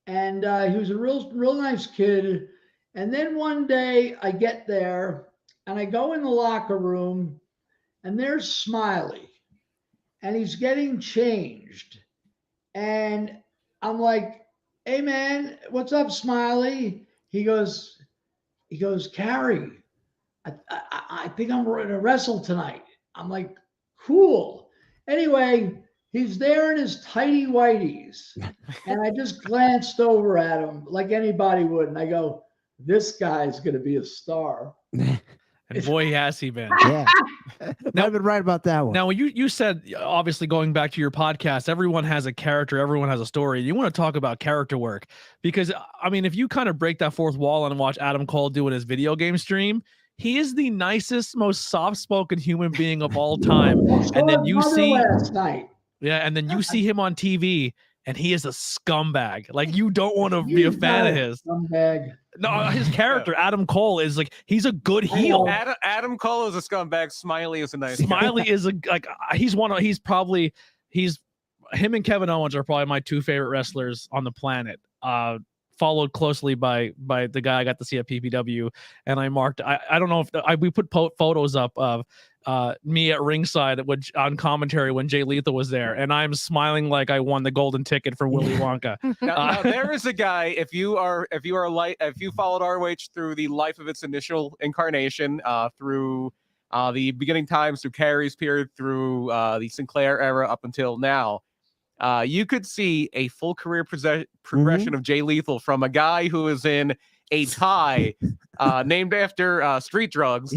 and he was a real nice kid. And then one day I get there and I go in the locker room, and there's Smiley, and he's getting changed, and I'm like, "Hey man, what's up, Smiley?" He goes, "Cary, I think I'm going to wrestle tonight." I'm like, "Cool." Anyway, he's there in his tighty whities, and I just glanced over at him like anybody would, and I go, "This guy's going to be a star." And boy, has he been. Yeah. Now, I've been right about that one. Now, when you said, obviously going back to your podcast, everyone has a character, everyone has a story. You want to talk about character work because, I mean, if you kind of break that fourth wall and watch Adam Cole doing his video game stream, he is the nicest, most soft-spoken human being of all time. And then you see, last night. yeah, and then you see him on TV, and he is a scumbag. Like, you don't want to be a fan of his. Scumbag. No, his character, Adam Cole, is like, he's a good heel. Adam Cole is a scumbag. Smiley is a nice Smiley guy. is a like he's him and Kevin Owens are probably my two favorite wrestlers on the planet. Followed closely by the guy I got to see at PPW, and I marked. I don't know if we put photos up of me at ringside on commentary when Jay Lethal was there, and I'm smiling like I won the golden ticket for Willy Wonka. Now there is a guy. If you followed ROH through the life of its initial incarnation, through the beginning times, through Cary's period, through the Sinclair era up until now, you could see a full career progression of Jay Lethal from a guy who is in a tie named after street drugs,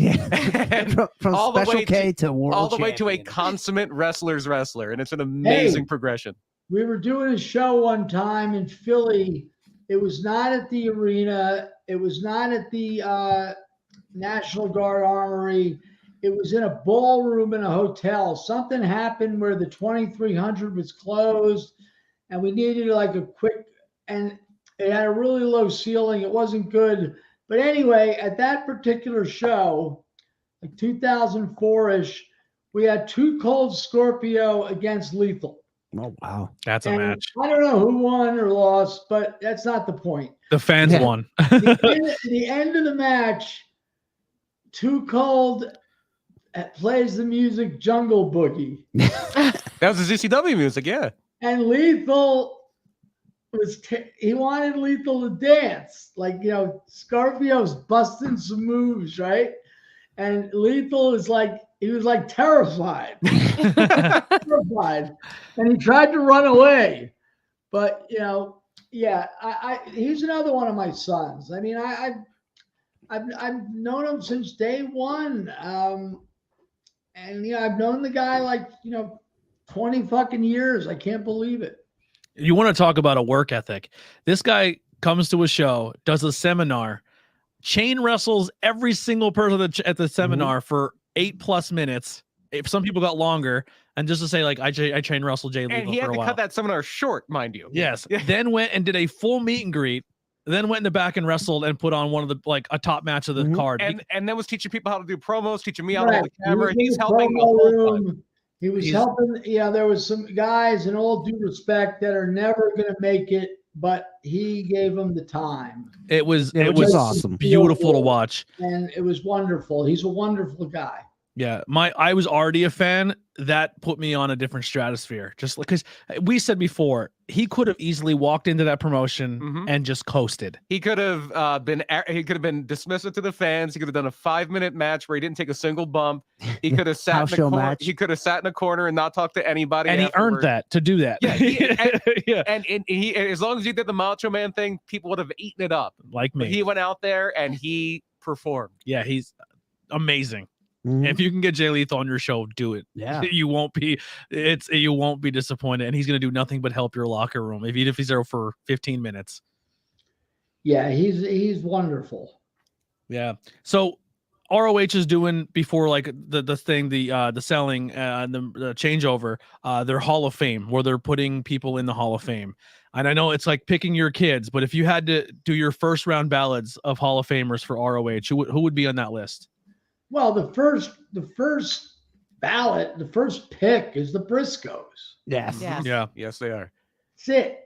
from all Special the way K to world all the way to a champion. consummate wrestler's wrestler, and it's an amazing progression. We were doing a show one time in Philly. It was not at the arena. It was not at the National Guard Armory. It was in a ballroom in a hotel. Something happened where the 2300 was closed, and we needed like a quick, and it had a really low ceiling. It wasn't good. But anyway, at that particular show, like 2004-ish, we had Too Cold Scorpio against Lethal. Oh, wow. That's a And match. I don't know who won or lost, but that's not the point. The fans won. The end of the match, Too Cold plays the music Jungle Boogie. That was the ZCW music, yeah. And Lethal he wanted Lethal to dance. Like, Scorpio's busting some moves, right? And Lethal is like, he was like terrified. Terrified. And he tried to run away. But, he's another one of my sons. I mean, I've known him since day one. And I've known the guy like 20 fucking years. I can't believe it. You want to talk about a work ethic? This guy comes to a show, does a seminar, chain wrestles every single person at the seminar for 8+ minutes. If some people got longer, and just to say like I chain wrestled Jay Lethal And he had for a to while. cut that seminar short, mind you. Yes. Then went and did a full meet and greet. Then went in the back and wrestled and put on one of the a top match of the card. And then was teaching people how to do promos, teaching me how to hold the camera. He's helping the whole time. He was helping. There was some guys, in all due respect, that are never going to make it, but he gave them the time. It was awesome, beautiful to watch, and it was wonderful. He's a wonderful guy. Yeah, I was already a fan. That put me on a different stratosphere. Just because we said before, he could have easily walked into that promotion and just coasted. He could have been dismissive to the fans. He could have done a 5-minute match where he didn't take a single bump. He could have sat in the corner. He could have sat in a corner and not talked to anybody. And afterward. He earned that to do that. Yeah, and he as long as he did the Macho Man thing, people would have eaten it up. Like me. But he went out there and he performed. Yeah, he's amazing. If you can get Jay Lethal on your show, do it. Yeah, you won't be disappointed, and he's going to do nothing but help your locker room, even if he's there for 15 minutes. Yeah, he's wonderful. Yeah. So ROH is doing before like the thing, the selling and the changeover, their Hall of Fame, where they're putting people in the Hall of Fame. And I know it's like picking your kids, but if you had to do your first round ballads of Hall of Famers for ROH, who would be on that list? Well, the first ballot, the first pick is the Briscoes. Yes. Yes. Yeah. Yes, they are. That's it.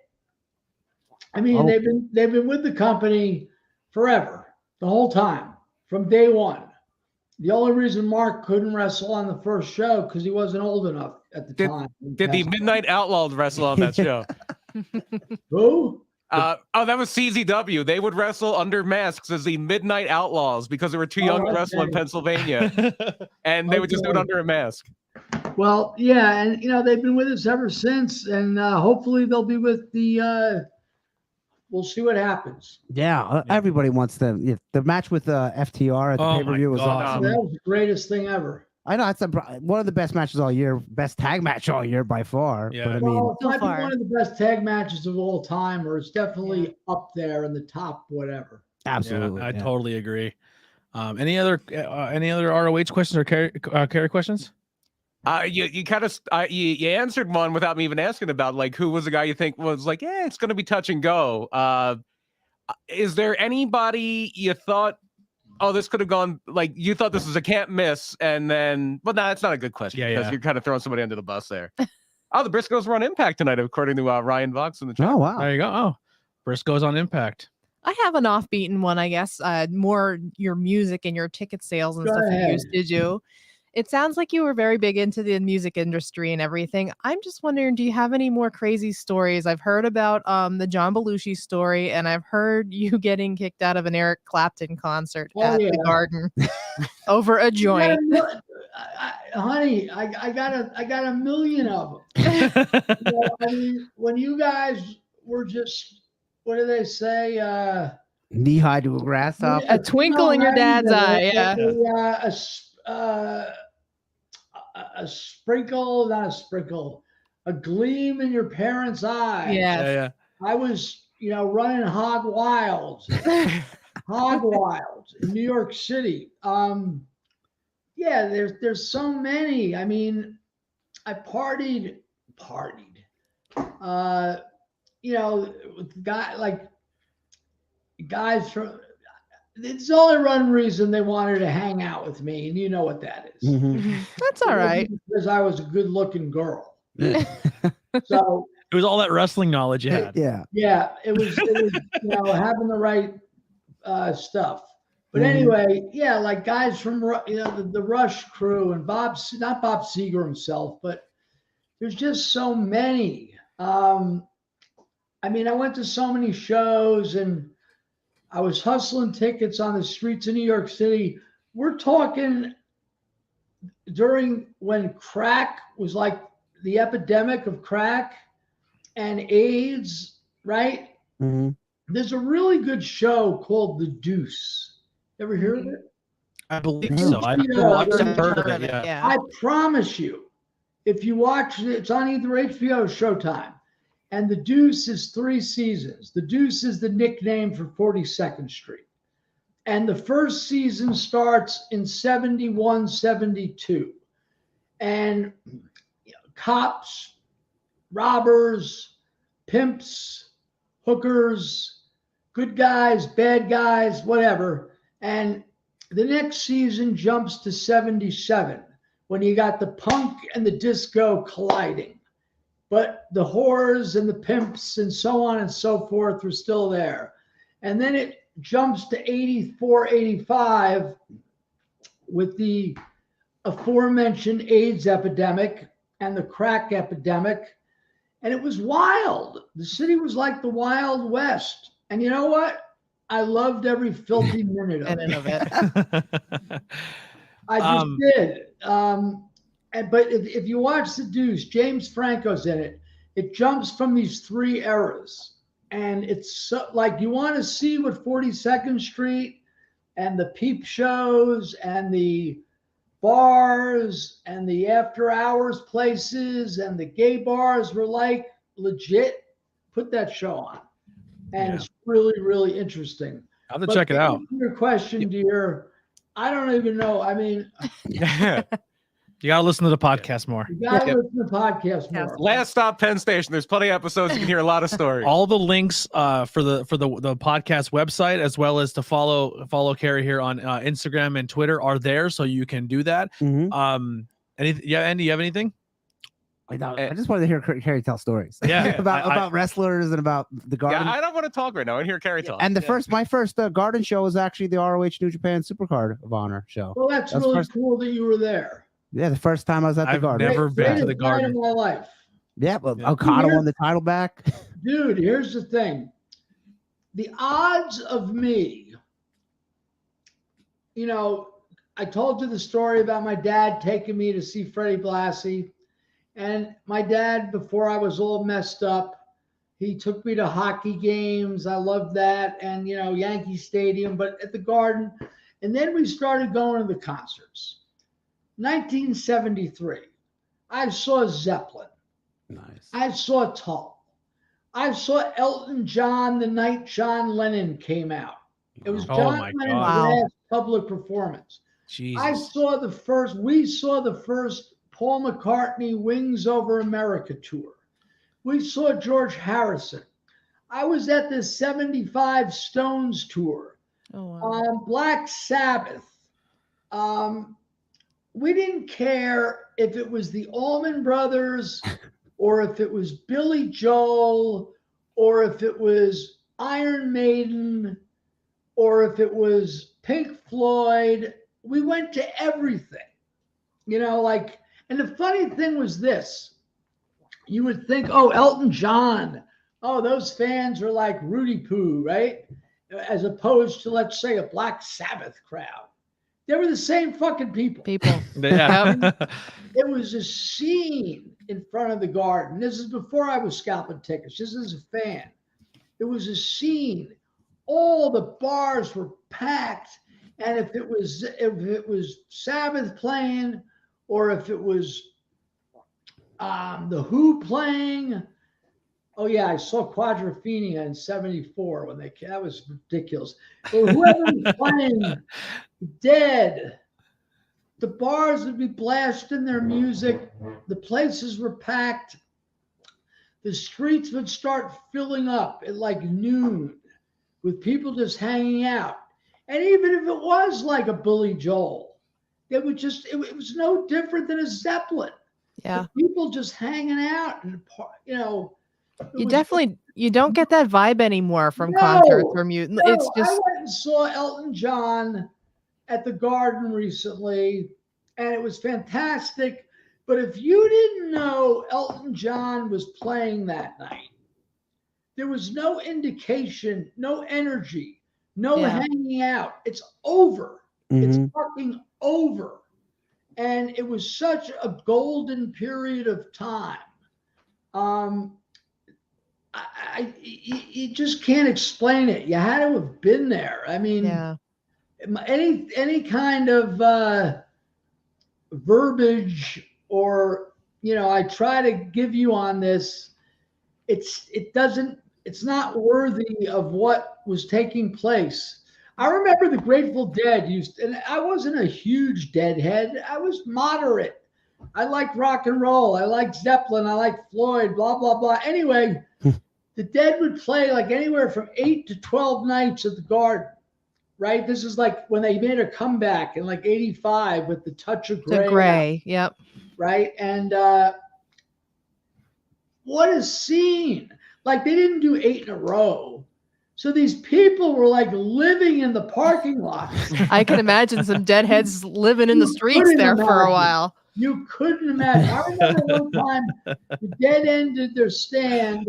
I mean, Oh. they've been with the company forever, the whole time, from day one. The only reason Mark couldn't wrestle on the first show because he wasn't old enough at the time. Did the Midnight Outlaws wrestle on that show? Who? That was CZW. They would wrestle under masks as the Midnight Outlaws because they were too young to wrestle in okay. Pennsylvania, and they would just do it Okay. under a mask. Well, yeah, and they've been with us ever since, and hopefully they'll be with the. We'll see what happens. Yeah, everybody wants them. Yeah, the match with FTR at the Oh pay-per-view my was God. awesome. That was the greatest thing ever. I know it's one of the best matches all year, best tag match all year by far. Yeah. But I mean, Well, it So might far. be one of the best tag matches of all time, or it's definitely up there in the top, whatever. absolutely. I totally agree. Any other ROH questions or Cary questions? You kind of you answered one without me even asking about like who was the guy you think was like, yeah, it's going to be touch and go. Is there anybody you thought, oh, this could have gone like you thought this was a can't miss, and then, well, no, that's not a good question because you're kind of throwing somebody under the bus there. Oh, the Briscoes were on Impact tonight, according to Ryan Vox in the chat. Oh wow. There you go. Oh, Briscoes on Impact. I have an offbeaten one, I guess. More your music and your ticket sales and Go stuff ahead. you used to do. It sounds like you were very big into the music industry and everything. I'm just wondering, do you have any more crazy stories? I've heard about the John Belushi story, and I've heard you getting kicked out of an Eric Clapton concert at the Garden over a joint. Honey, I got a million of them. I mean, when you guys were just, what do they say? Knee high to a grasshopper. A twinkle in your dad's eye, yeah. A sprinkle, not a sprinkle, a gleam in your parents' eye. Yes. I was, running hog wild in New York City. There's so many. I mean, I partied. With guys from. It's the only one reason they wanted to hang out with me, and you know what that is. Mhm. That's all right. Because I was a good-looking girl. So It was all that wrestling knowledge you had. Yeah. yeah, it was having the right stuff. But anyway, like guys from the Rush crew and not Bob Seger himself, but there's just so many. I mean, I went to so many shows and I was hustling tickets on the streets of New York City. We're talking during when crack was like the epidemic of crack and AIDS, right? Mm-hmm. There's a really good show called The Deuce. Ever hear of it? I believe No. so. I've heard of it. Yeah. I promise you, if you watch it, it's on either HBO or Showtime. And The Deuce is 3 seasons. The Deuce is the nickname for 42nd Street. And the first season starts in 71, 72. And cops, robbers, pimps, hookers, good guys, bad guys, whatever. And the next season jumps to 77 when you got the punk and the disco colliding. But the whores and the pimps and so on and so forth were still there. And then it jumps to 84, 85 with the aforementioned AIDS epidemic and the crack epidemic. And it was wild. The city was like the Wild West. And you know what? I loved every filthy minute of it. I just did. But if you watch The Deuce, James Franco's in it. It jumps from these 3 eras. And it's so, like you want to see what 42nd Street and the peep shows and the bars and the after hours places and the gay bars were like legit. Put that show on. And it's really, really interesting. I'll have to check it out. Your question, dear, I don't even know. I mean, You gotta listen to the podcast more. You gotta Yep. listen to the podcast more. Last stop, Penn Station. There's plenty of episodes. You can hear a lot of stories. All the links for the podcast website, as well as to follow Cary here on Instagram and Twitter, are there, so you can do that. Mhm. Andy, you have anything? I just wanted to hear Cary tell stories. Yeah, about wrestlers and about the garden. Yeah, I don't want to talk right now. I want to hear Cary talk. And my first garden show was actually the ROH New Japan Supercard of Honor show. Well, that's really cool that you were there. Yeah, the first time I was at the garden. Never been to the Greatest night garden. of my life. Yeah, well, Yeah. Okada won the title back. Dude, here's the thing. The odds of me, I told you the story about my dad taking me to see Freddie Blassie. And my dad, before I was all messed up, he took me to hockey games. I loved that. And, Yankee Stadium, but at the Garden. And then we started going to the concerts. 1973, I saw Zeppelin. Nice. I saw Tull. I saw Elton John the night John Lennon came out. It was Oh John my Lennon's God. last public performance. Jesus. We saw the first Paul McCartney Wings Over America tour. We saw George Harrison. I was at the 75 Stones tour. Oh, wow. Black Sabbath. We didn't care if it was the Allman Brothers or if it was Billy Joel or if it was Iron Maiden or if it was Pink Floyd. We went to everything, and the funny thing was this. You would think, oh, Elton John, oh, those fans are like Rudy Poo, right? As opposed to, let's say, a Black Sabbath crowd. They were the same fucking people. Yeah. It was a scene in front of the Garden. This is before I was scalping tickets. This is a fan. It was a scene. All the bars were packed. And if it was Sabbath playing, or if it was the Who playing, oh yeah, I saw Quadrophenia in '74 when that was ridiculous. But whoever was playing Dead, the bars would be blasting their music. The places were packed. The streets would start filling up at like noon with people just hanging out. And even if it was like a Billy Joel, it was no different than a Zeppelin. Yeah. The people just hanging out and, You don't get that vibe anymore from No, concerts or music. No, It's just, I went and saw Elton John at the Garden recently, and it was fantastic. But if you didn't know Elton John was playing that night, there was no indication, no energy, no hanging out. It's over. It's fucking over. And it was such a golden period of time. You just can't explain it. You had to have been there. I mean, any kind of verbiage or, I try to give you on this, it's not worthy of what was taking place. I remember the Grateful Dead and I wasn't a huge Deadhead. I was moderate. I liked rock and roll. I liked Zeppelin. I liked Floyd, blah, blah, blah. Anyway, the Dead would play like anywhere from 8 to 12 nights at the Garden, right? This is like when they made a comeback in like 85 with the Touch of Grey. the gray. Yep. Right. And what a scene. Like they didn't do 8 in a row. So these people were like living in the parking lot. I can imagine some deadheads living in the streets there for a while. You couldn't imagine. I remember one time the Dead ended their stand,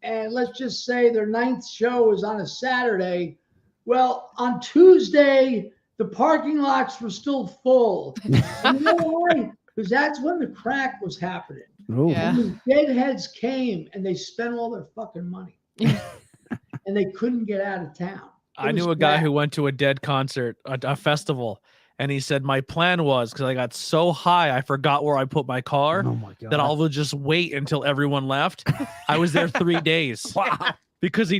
and let's just say their 9th show was on a Saturday. Well, on Tuesday, the parking lots were still full. And you know why? Because that's when the crack was happening. Yeah. And the Deadheads came and they spent all their fucking money. And they couldn't get out of town. I knew a guy who went to a Dead concert, a festival, and he said, my plan was, because I got so high, I forgot where I put my car, Oh my God. that I'll just wait until everyone left. I was there 3 days. Wow. because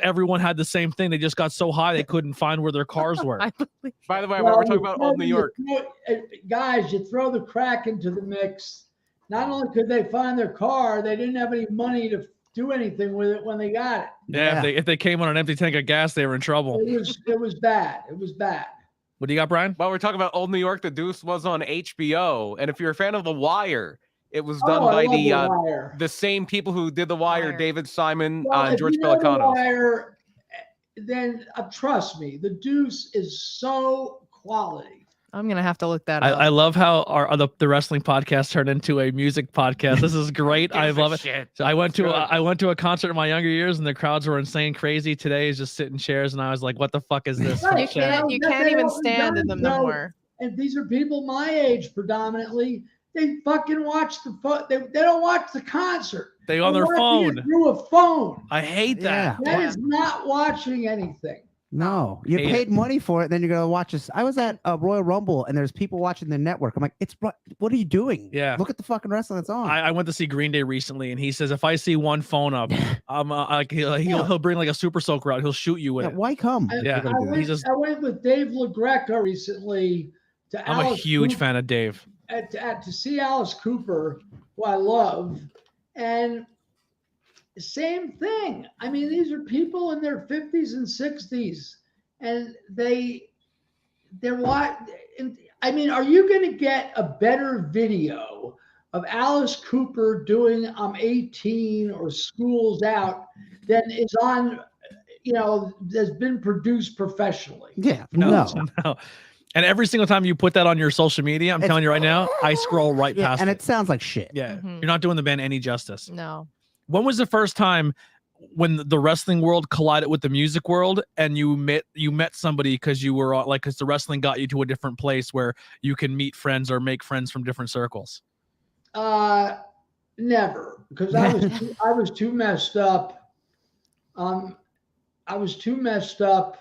everyone had the same thing. They just got so high they couldn't find where their cars were. I believe. By the way, we're talking about old New York. Guys, you throw the crack into the mix. Not only could they find their car, they didn't have any money to do anything with it when they got it. Yeah, if they came on an empty tank of gas, they were in trouble. It was bad. It was bad. What do you got, Brian? Well, we're talking about old New York. The Deuce was on HBO, and if you're a fan of The Wire, it was done by the same people who did The Wire, David Simon, George Pelecanos. The Wire, then trust me, The Deuce is so quality. I'm gonna have to look that up. I love how the wrestling podcast turned into a music podcast. This is great. I love it. So I went to a concert in my younger years, and the crowds were insane crazy. Today is just sit in chairs, and I was like, "What the fuck is this?" You can't even stand in them no more. And these are people my age predominantly. They fucking watch they don't watch the concert. They on their phone. Through a phone. I hate that. That is not watching anything. No, you paid money for it, then you're gonna watch this. I was at a Royal Rumble, and there's people watching the network. I'm like, what are you doing? Yeah, look at the fucking wrestling that's on. I went to see Green Day recently, and he says if I see one phone up, like he'll bring like a super soaker out. He'll shoot you with it. Why come? I went with Dave LaGreca recently to. I'm a huge fan of Dave. To see Alice Cooper, who I love, and same thing. I mean, these are people in their 50s and 60s, and they're what? I mean, are you going to get a better video of Alice Cooper doing "I'm 18" or "School's Out" than is on, that's been produced professionally? Yeah, no. And every single time you put that on your social media, I'm telling you right now, I scroll right past and it sounds like shit. Yeah, you're not doing the band any justice. No. When was the first time when the wrestling world collided with the music world, and you met somebody because you were because the wrestling got you to a different place where you can meet friends or make friends from different circles? Never, because I was too messed up. I was too messed up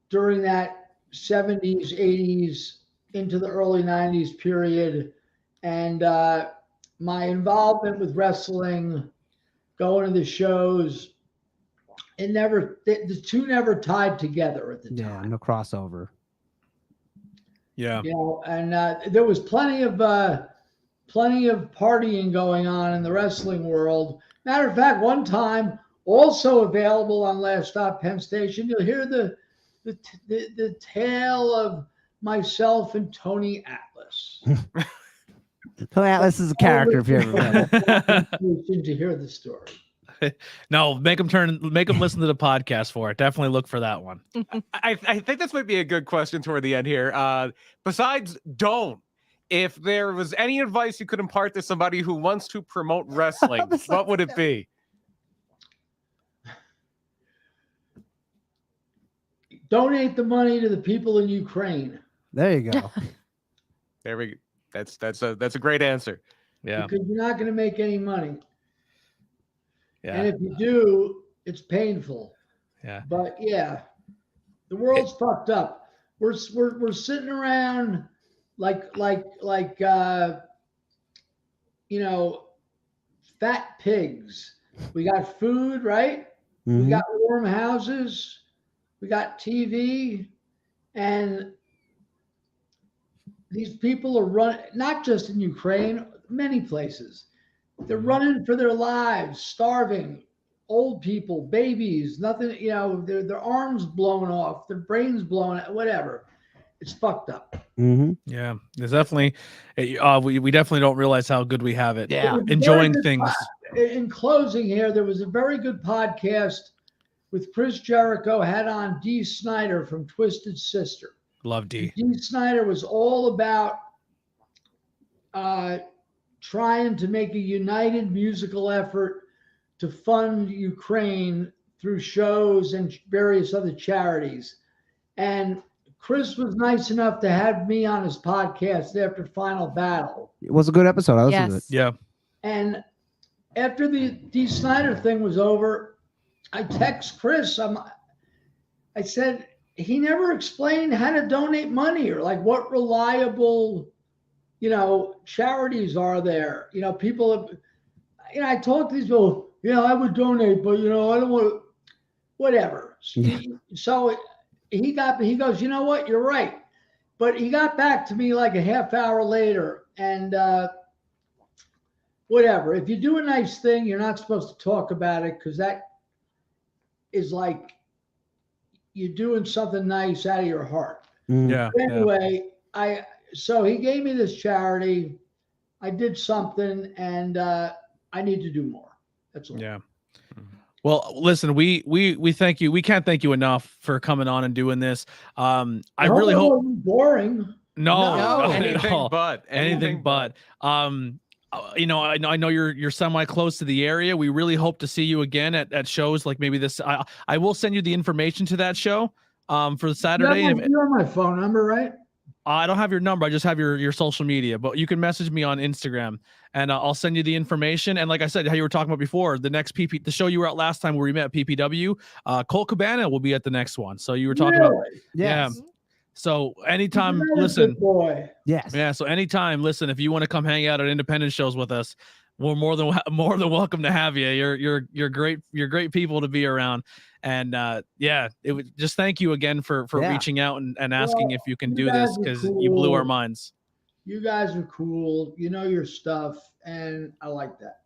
during that 70s, 80s into the early 90s period, and my involvement with wrestling, going to the shows, the two never tied together at the time. Yeah, no crossover. Yeah. And there was plenty of partying going on in the wrestling world. Matter of fact, one time, also available on Last Stop Penn Station, you'll hear the tale of myself and Tony Atlas. Tony Atlas is a character if you ever met him. To hear the story. No, make them listen to the podcast for it. Definitely look for that one. I think this might be a good question toward the end here. Besides, if there was any advice you could impart to somebody who wants to promote wrestling, what would it be? Donate the money to the people in Ukraine. There you go. There we go. That's a great answer. Yeah. Because you're not going to make any money. Yeah. And if you do, it's painful. Yeah. But yeah, the world's fucked up. We're sitting around like fat pigs. We got food, right? Mm-hmm. We got warm houses. We got TV, and these people are running, not just in Ukraine, many places. They're running for their lives, starving, old people, babies, nothing, their arms blown off, their brains blown out, whatever. It's fucked up. Mm-hmm. Yeah, there's definitely, we definitely don't realize how good we have it. Yeah. Enjoying things. In closing here, there was a very good podcast with Chris Jericho, had on Dee Snider from Twisted Sister. Love Dee. Dee Snider was all about trying to make a united musical effort to fund Ukraine through shows and various other charities. And Chris was nice enough to have me on his podcast after Final Battle. It was a good episode. I listened to it. Yeah. And after the Dee Snider thing was over, I text Chris. I said, he never explained how to donate money or like what reliable, charities are there. People, I talk to these people, yeah, I would donate, but you know, I don't want to, whatever. So he goes, you know what? You're right. But he got back to me like a half hour later, and whatever. If you do a nice thing, you're not supposed to talk about it because that is like you're doing something nice out of your heart. Yeah. But anyway, so he gave me this charity. I did something, and I need to do more. That's all. Yeah. Well, listen, we thank you. We can't thank you enough for coming on and doing this. I really hope it wasn't boring. no, anything but. anything but. You know, I know you're semi close to the area. We really hope to see you again at shows like maybe this. I will send you the information to that show for Saturday. You have my phone number, right? I don't have your number. I just have your social media, but you can message me on Instagram and I'll send you the information. And like I said, how you were talking about before, the next the show you were at last time where we met at PPW, Colt Cabana will be at the next one. So you were talking about, yes. yeah. So anytime, You're a listen, good boy. Yes. yeah. So anytime, listen, if you want to come hang out at independent shows with us, we're more than welcome to have you. You're great. You're great people to be around. And yeah, it was just thank you again for reaching out and asking if you can do this because you blew our minds. You guys are cool. You know your stuff, and I like that.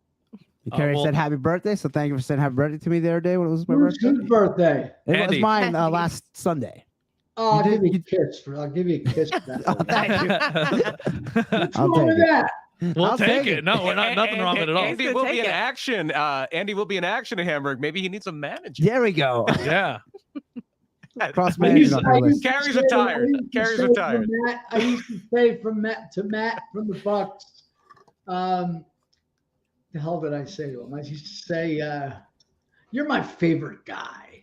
Cary said happy birthday, so thank you for saying happy birthday to me the other day when it was my birthday. Whose birthday? It was mine last Sunday. Oh, I'll give you a kiss. I'll give you a kiss for that. Oh, thank you. What's wrong with that? We'll take it. No, we're not nothing wrong with it at all. Andy will be in action. Andy will be in action in Hamburg. Maybe he needs a manager. There we go. Yeah. Cross management. Carrie's retired. Carrie's retired. I used to say from Matt from the Bucks. The hell did I say to him? I used to say, "You're my favorite guy."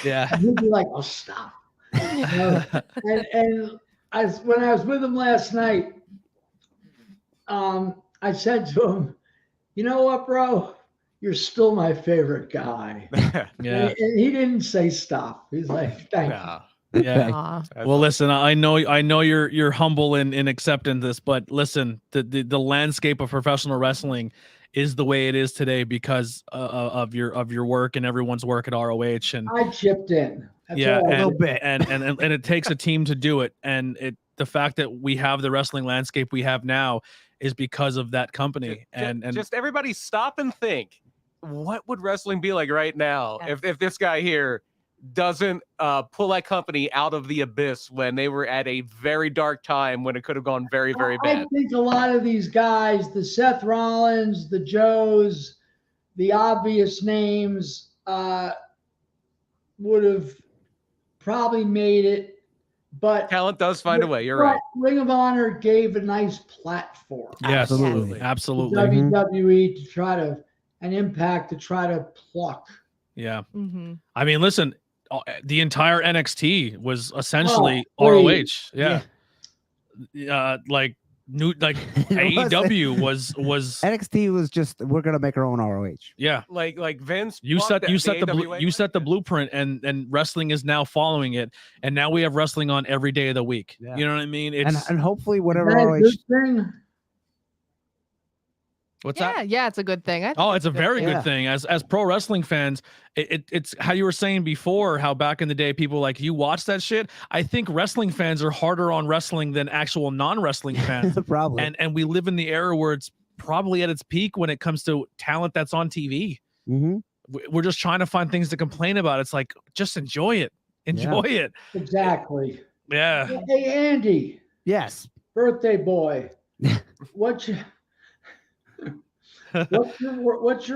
Yeah. And he'd be like, "Oh, stop." And when I was with him last night, I said to him, "You know what, bro? You're still my favorite guy." Yeah. And he didn't say stop. He's like, "Thank you." Yeah. Well, listen, I know you're humble in accepting this, but listen, the landscape of professional wrestling is the way it is today because of your work and everyone's work at ROH. And I chipped in. That's yeah, all and, I a did. bit, and it takes a team to do it. And the fact that we have the wrestling landscape we have now is because of that company. And just everybody stop and think, what would wrestling be like right now if this guy here doesn't pull that company out of the abyss when they were at a very dark time when it could have gone very, very bad? I think a lot of these guys, the Seth Rollins, the Joes, the obvious names, would have probably made it, but talent does find a way. You're right. Ring of Honor gave a nice platform. yes, Absolutely. absolutely. To WWE to try to an Impact to try to pluck. Yeah. Mm-hmm. I mean, listen, the entire NXT was essentially Oh, ROH. Yeah. Like AEW was NXT was just we're gonna make our own ROH. Yeah. Like Vince, You set the blueprint, and wrestling is now following it, and now we have wrestling on every day of the week. Yeah. You know what I mean? It's And hopefully whatever Is that a ROH. good thing? what's that? Yeah, it's a good thing. I think Oh, it's a very Yeah. good thing. As pro wrestling fans, it's how you were saying before, how back in the day people like you watch that shit. I think wrestling fans are harder on wrestling than actual non-wrestling fans. Probably. And we live in the era where it's probably at its peak when it comes to talent that's on TV. Mm-hmm. We're just trying to find things to complain about. It's like, just enjoy it. Enjoy it. Exactly. Yeah. Hey, Andy, Yes. birthday boy. What's your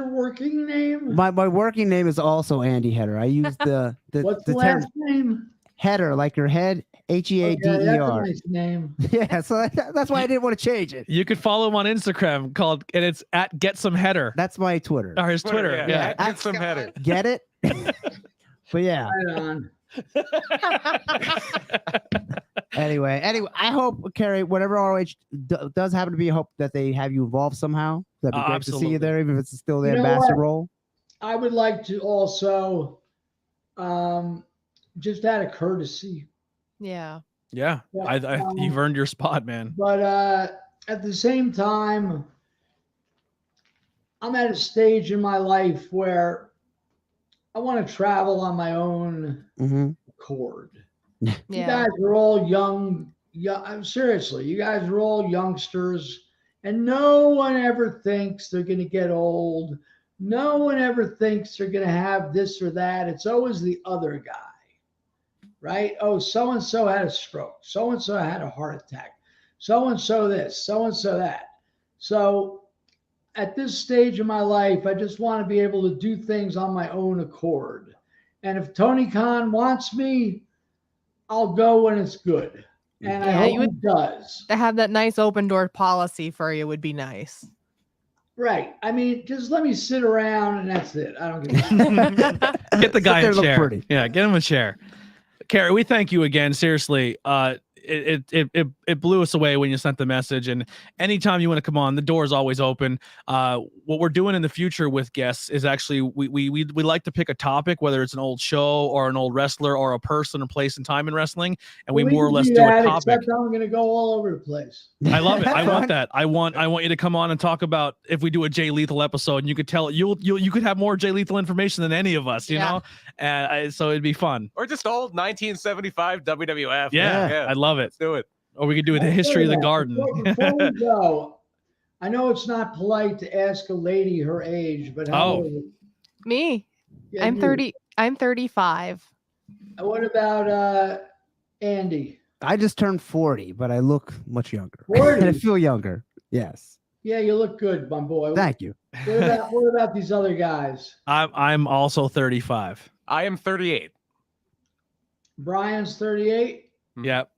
working name? My working name is also Andy Header. I use the What's the term last name? Header, like your head, HEADER. Okay, that's a nice name. Yeah, so that's why I didn't want to change it. You could follow him on Instagram and it's at Get Some Header. That's my Twitter. Or his Twitter. Yeah. Get some header. Get it? But yeah. Right on. Anyway, I hope, Cary, whatever ROH does happen to be, I hope that they have you involved somehow. That'd be great to see Absolutely. you there, even if it's still the You know ambassador what? role. I would like to also, just out of courtesy, Yeah. Yeah. You've earned your spot, man. but at the same time, I'm at a stage in my life where I want to travel on my own accord. You guys are all young. Seriously, you guys are all youngsters, and no one ever thinks they're going to get old. No one ever thinks they're going to have this or that. It's always the other guy, right? Oh, so and so had a stroke. So and so had a heart attack. So and so this. So and so that. So at this stage of my life, I just want to be able to do things on my own accord. And if Tony Khan wants me, I'll go when it's good. And I hope he does. To have that nice open door policy for you would be nice. Right. I mean, just let me sit around and that's it. I don't give a Get the guy a chair. Pretty. Yeah, get him a chair. Cary, we thank you again. Seriously. It blew us away when you sent the message, and anytime you want to come on, the door is always open. What we're doing in the future with guests is actually we like to pick a topic, whether it's an old show or an old wrestler or a person or place and time in wrestling, and we more or less do a topic. Except I'm going to go all over the place. I love it. I want that. I want you to come on and talk about if we do a Jay Lethal episode, and you could tell you could have more Jay Lethal information than any of us, you know, and so it'd be fun. Or just old 1975 WWF. Yeah. I love it. Let's do it. Or we could do the history of the garden. Before we go, I know it's not polite to ask a lady her age, but how old is it? Me? Yeah, I'm 30. I'm 35. What about Andy? I just turned 40, but I look much younger. 40? I feel younger. Yes. Yeah, you look good, my boy. Thank you. What about these other guys? I'm also 35. I am 38. Brian's 38. Yep.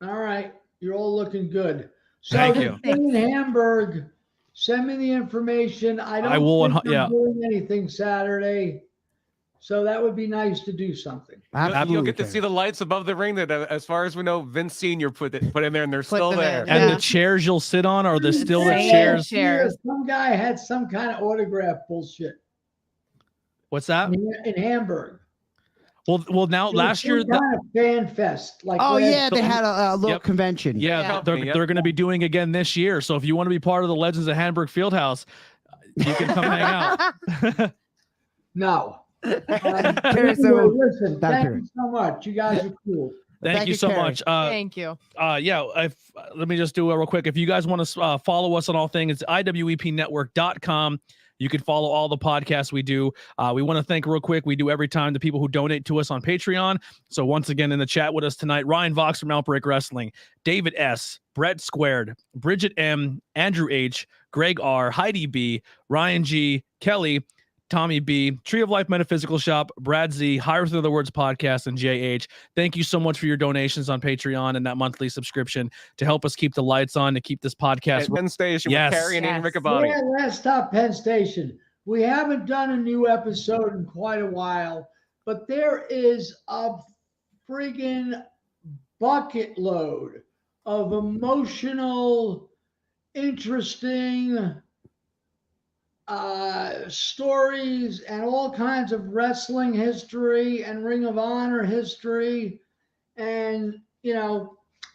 All right, you're all looking good. So Thank you. in Hamburg, send me the information. I will think I'm doing anything Saturday, so that would be nice to do something. You'll get to see the lights above the ring that, as far as we know, Vince Senior put in there, and they're still there. And the chairs you'll sit on are still the chairs. Some guy had some kind of autograph bullshit. What's that? In Hamburg. Well, now last year, kind of fan fest. Like they had a little convention. Yeah, they're going to be doing again this year. So if you want to be part of the Legends of Hamburg Fieldhouse, you can come hang out. No. So, listen, thank you so much. You guys are cool. Thank you so much. Thank you. Let me just do it real quick. If you guys want to follow us on all things, it's iwepnetwork.com. You can follow all the podcasts we do. We want to thank real quick. We do every time the people who donate to us on Patreon. So once again, in the chat with us tonight, Ryan Vox from Outbreak Wrestling, David S., Brett Squared, Bridget M., Andrew H., Greg R., Heidi B., Ryan G., Kelly, Tommy B., Tree of Life Metaphysical Shop, Brad Z., Higher Through the Words Podcast, and JH. Thank you so much for your donations on Patreon and that monthly subscription to help us keep the lights on, to keep this podcast. Penn Station with Cary and Ian Riccaboni. Yeah, let's stop Penn Station. We haven't done a new episode in quite a while, but there is a friggin' bucket load of emotional, interesting stories and all kinds of wrestling history and Ring of Honor history, and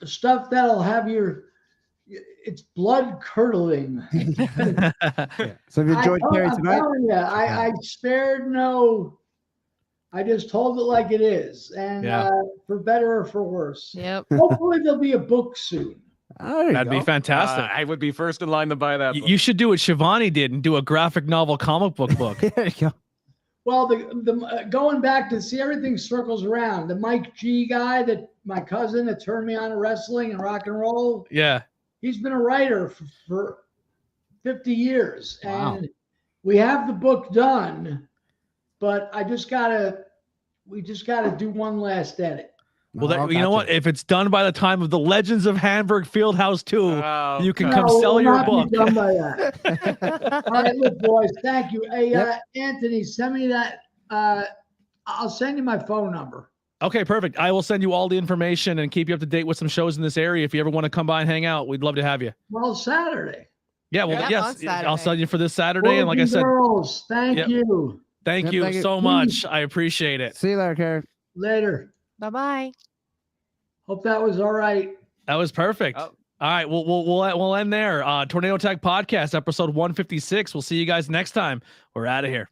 stuff that'll have it's blood curdling. So if you enjoyed Cary tonight, I spared no. I just told it like it is, and for better or for worse. Yep. Hopefully there'll be a book soon. That'd be fantastic. I would be first in line to buy that book. You should do what Shivani did and do a graphic novel comic book. There you go. Well, the going back to see, everything circles around. The Mike G guy, that my cousin that turned me on to wrestling and rock and roll. Yeah. He's been a writer for 50 years. Wow. And we have the book done, but we just gotta do one last edit. Well, you know what? If it's done by the time of the Legends of Hamburg Fieldhouse 2, you can come sell your book. Done by that. All right, look, boys, thank you. Hey, Anthony, send me that. I'll send you my phone number. Okay, perfect. I will send you all the information and keep you up to date with some shows in this area. If you ever want to come by and hang out, we'd love to have you. Well, Saturday. Yeah, well, yes, I'll send you for this Saturday. And like I said, girls, thank you. Thank you so much. I appreciate it. See you later, Cary. Later. Bye-bye. Hope that was all right. That was perfect. All right, we'll end there. Tornado Tag Podcast, episode 156. We'll see you guys next time. We're out of here.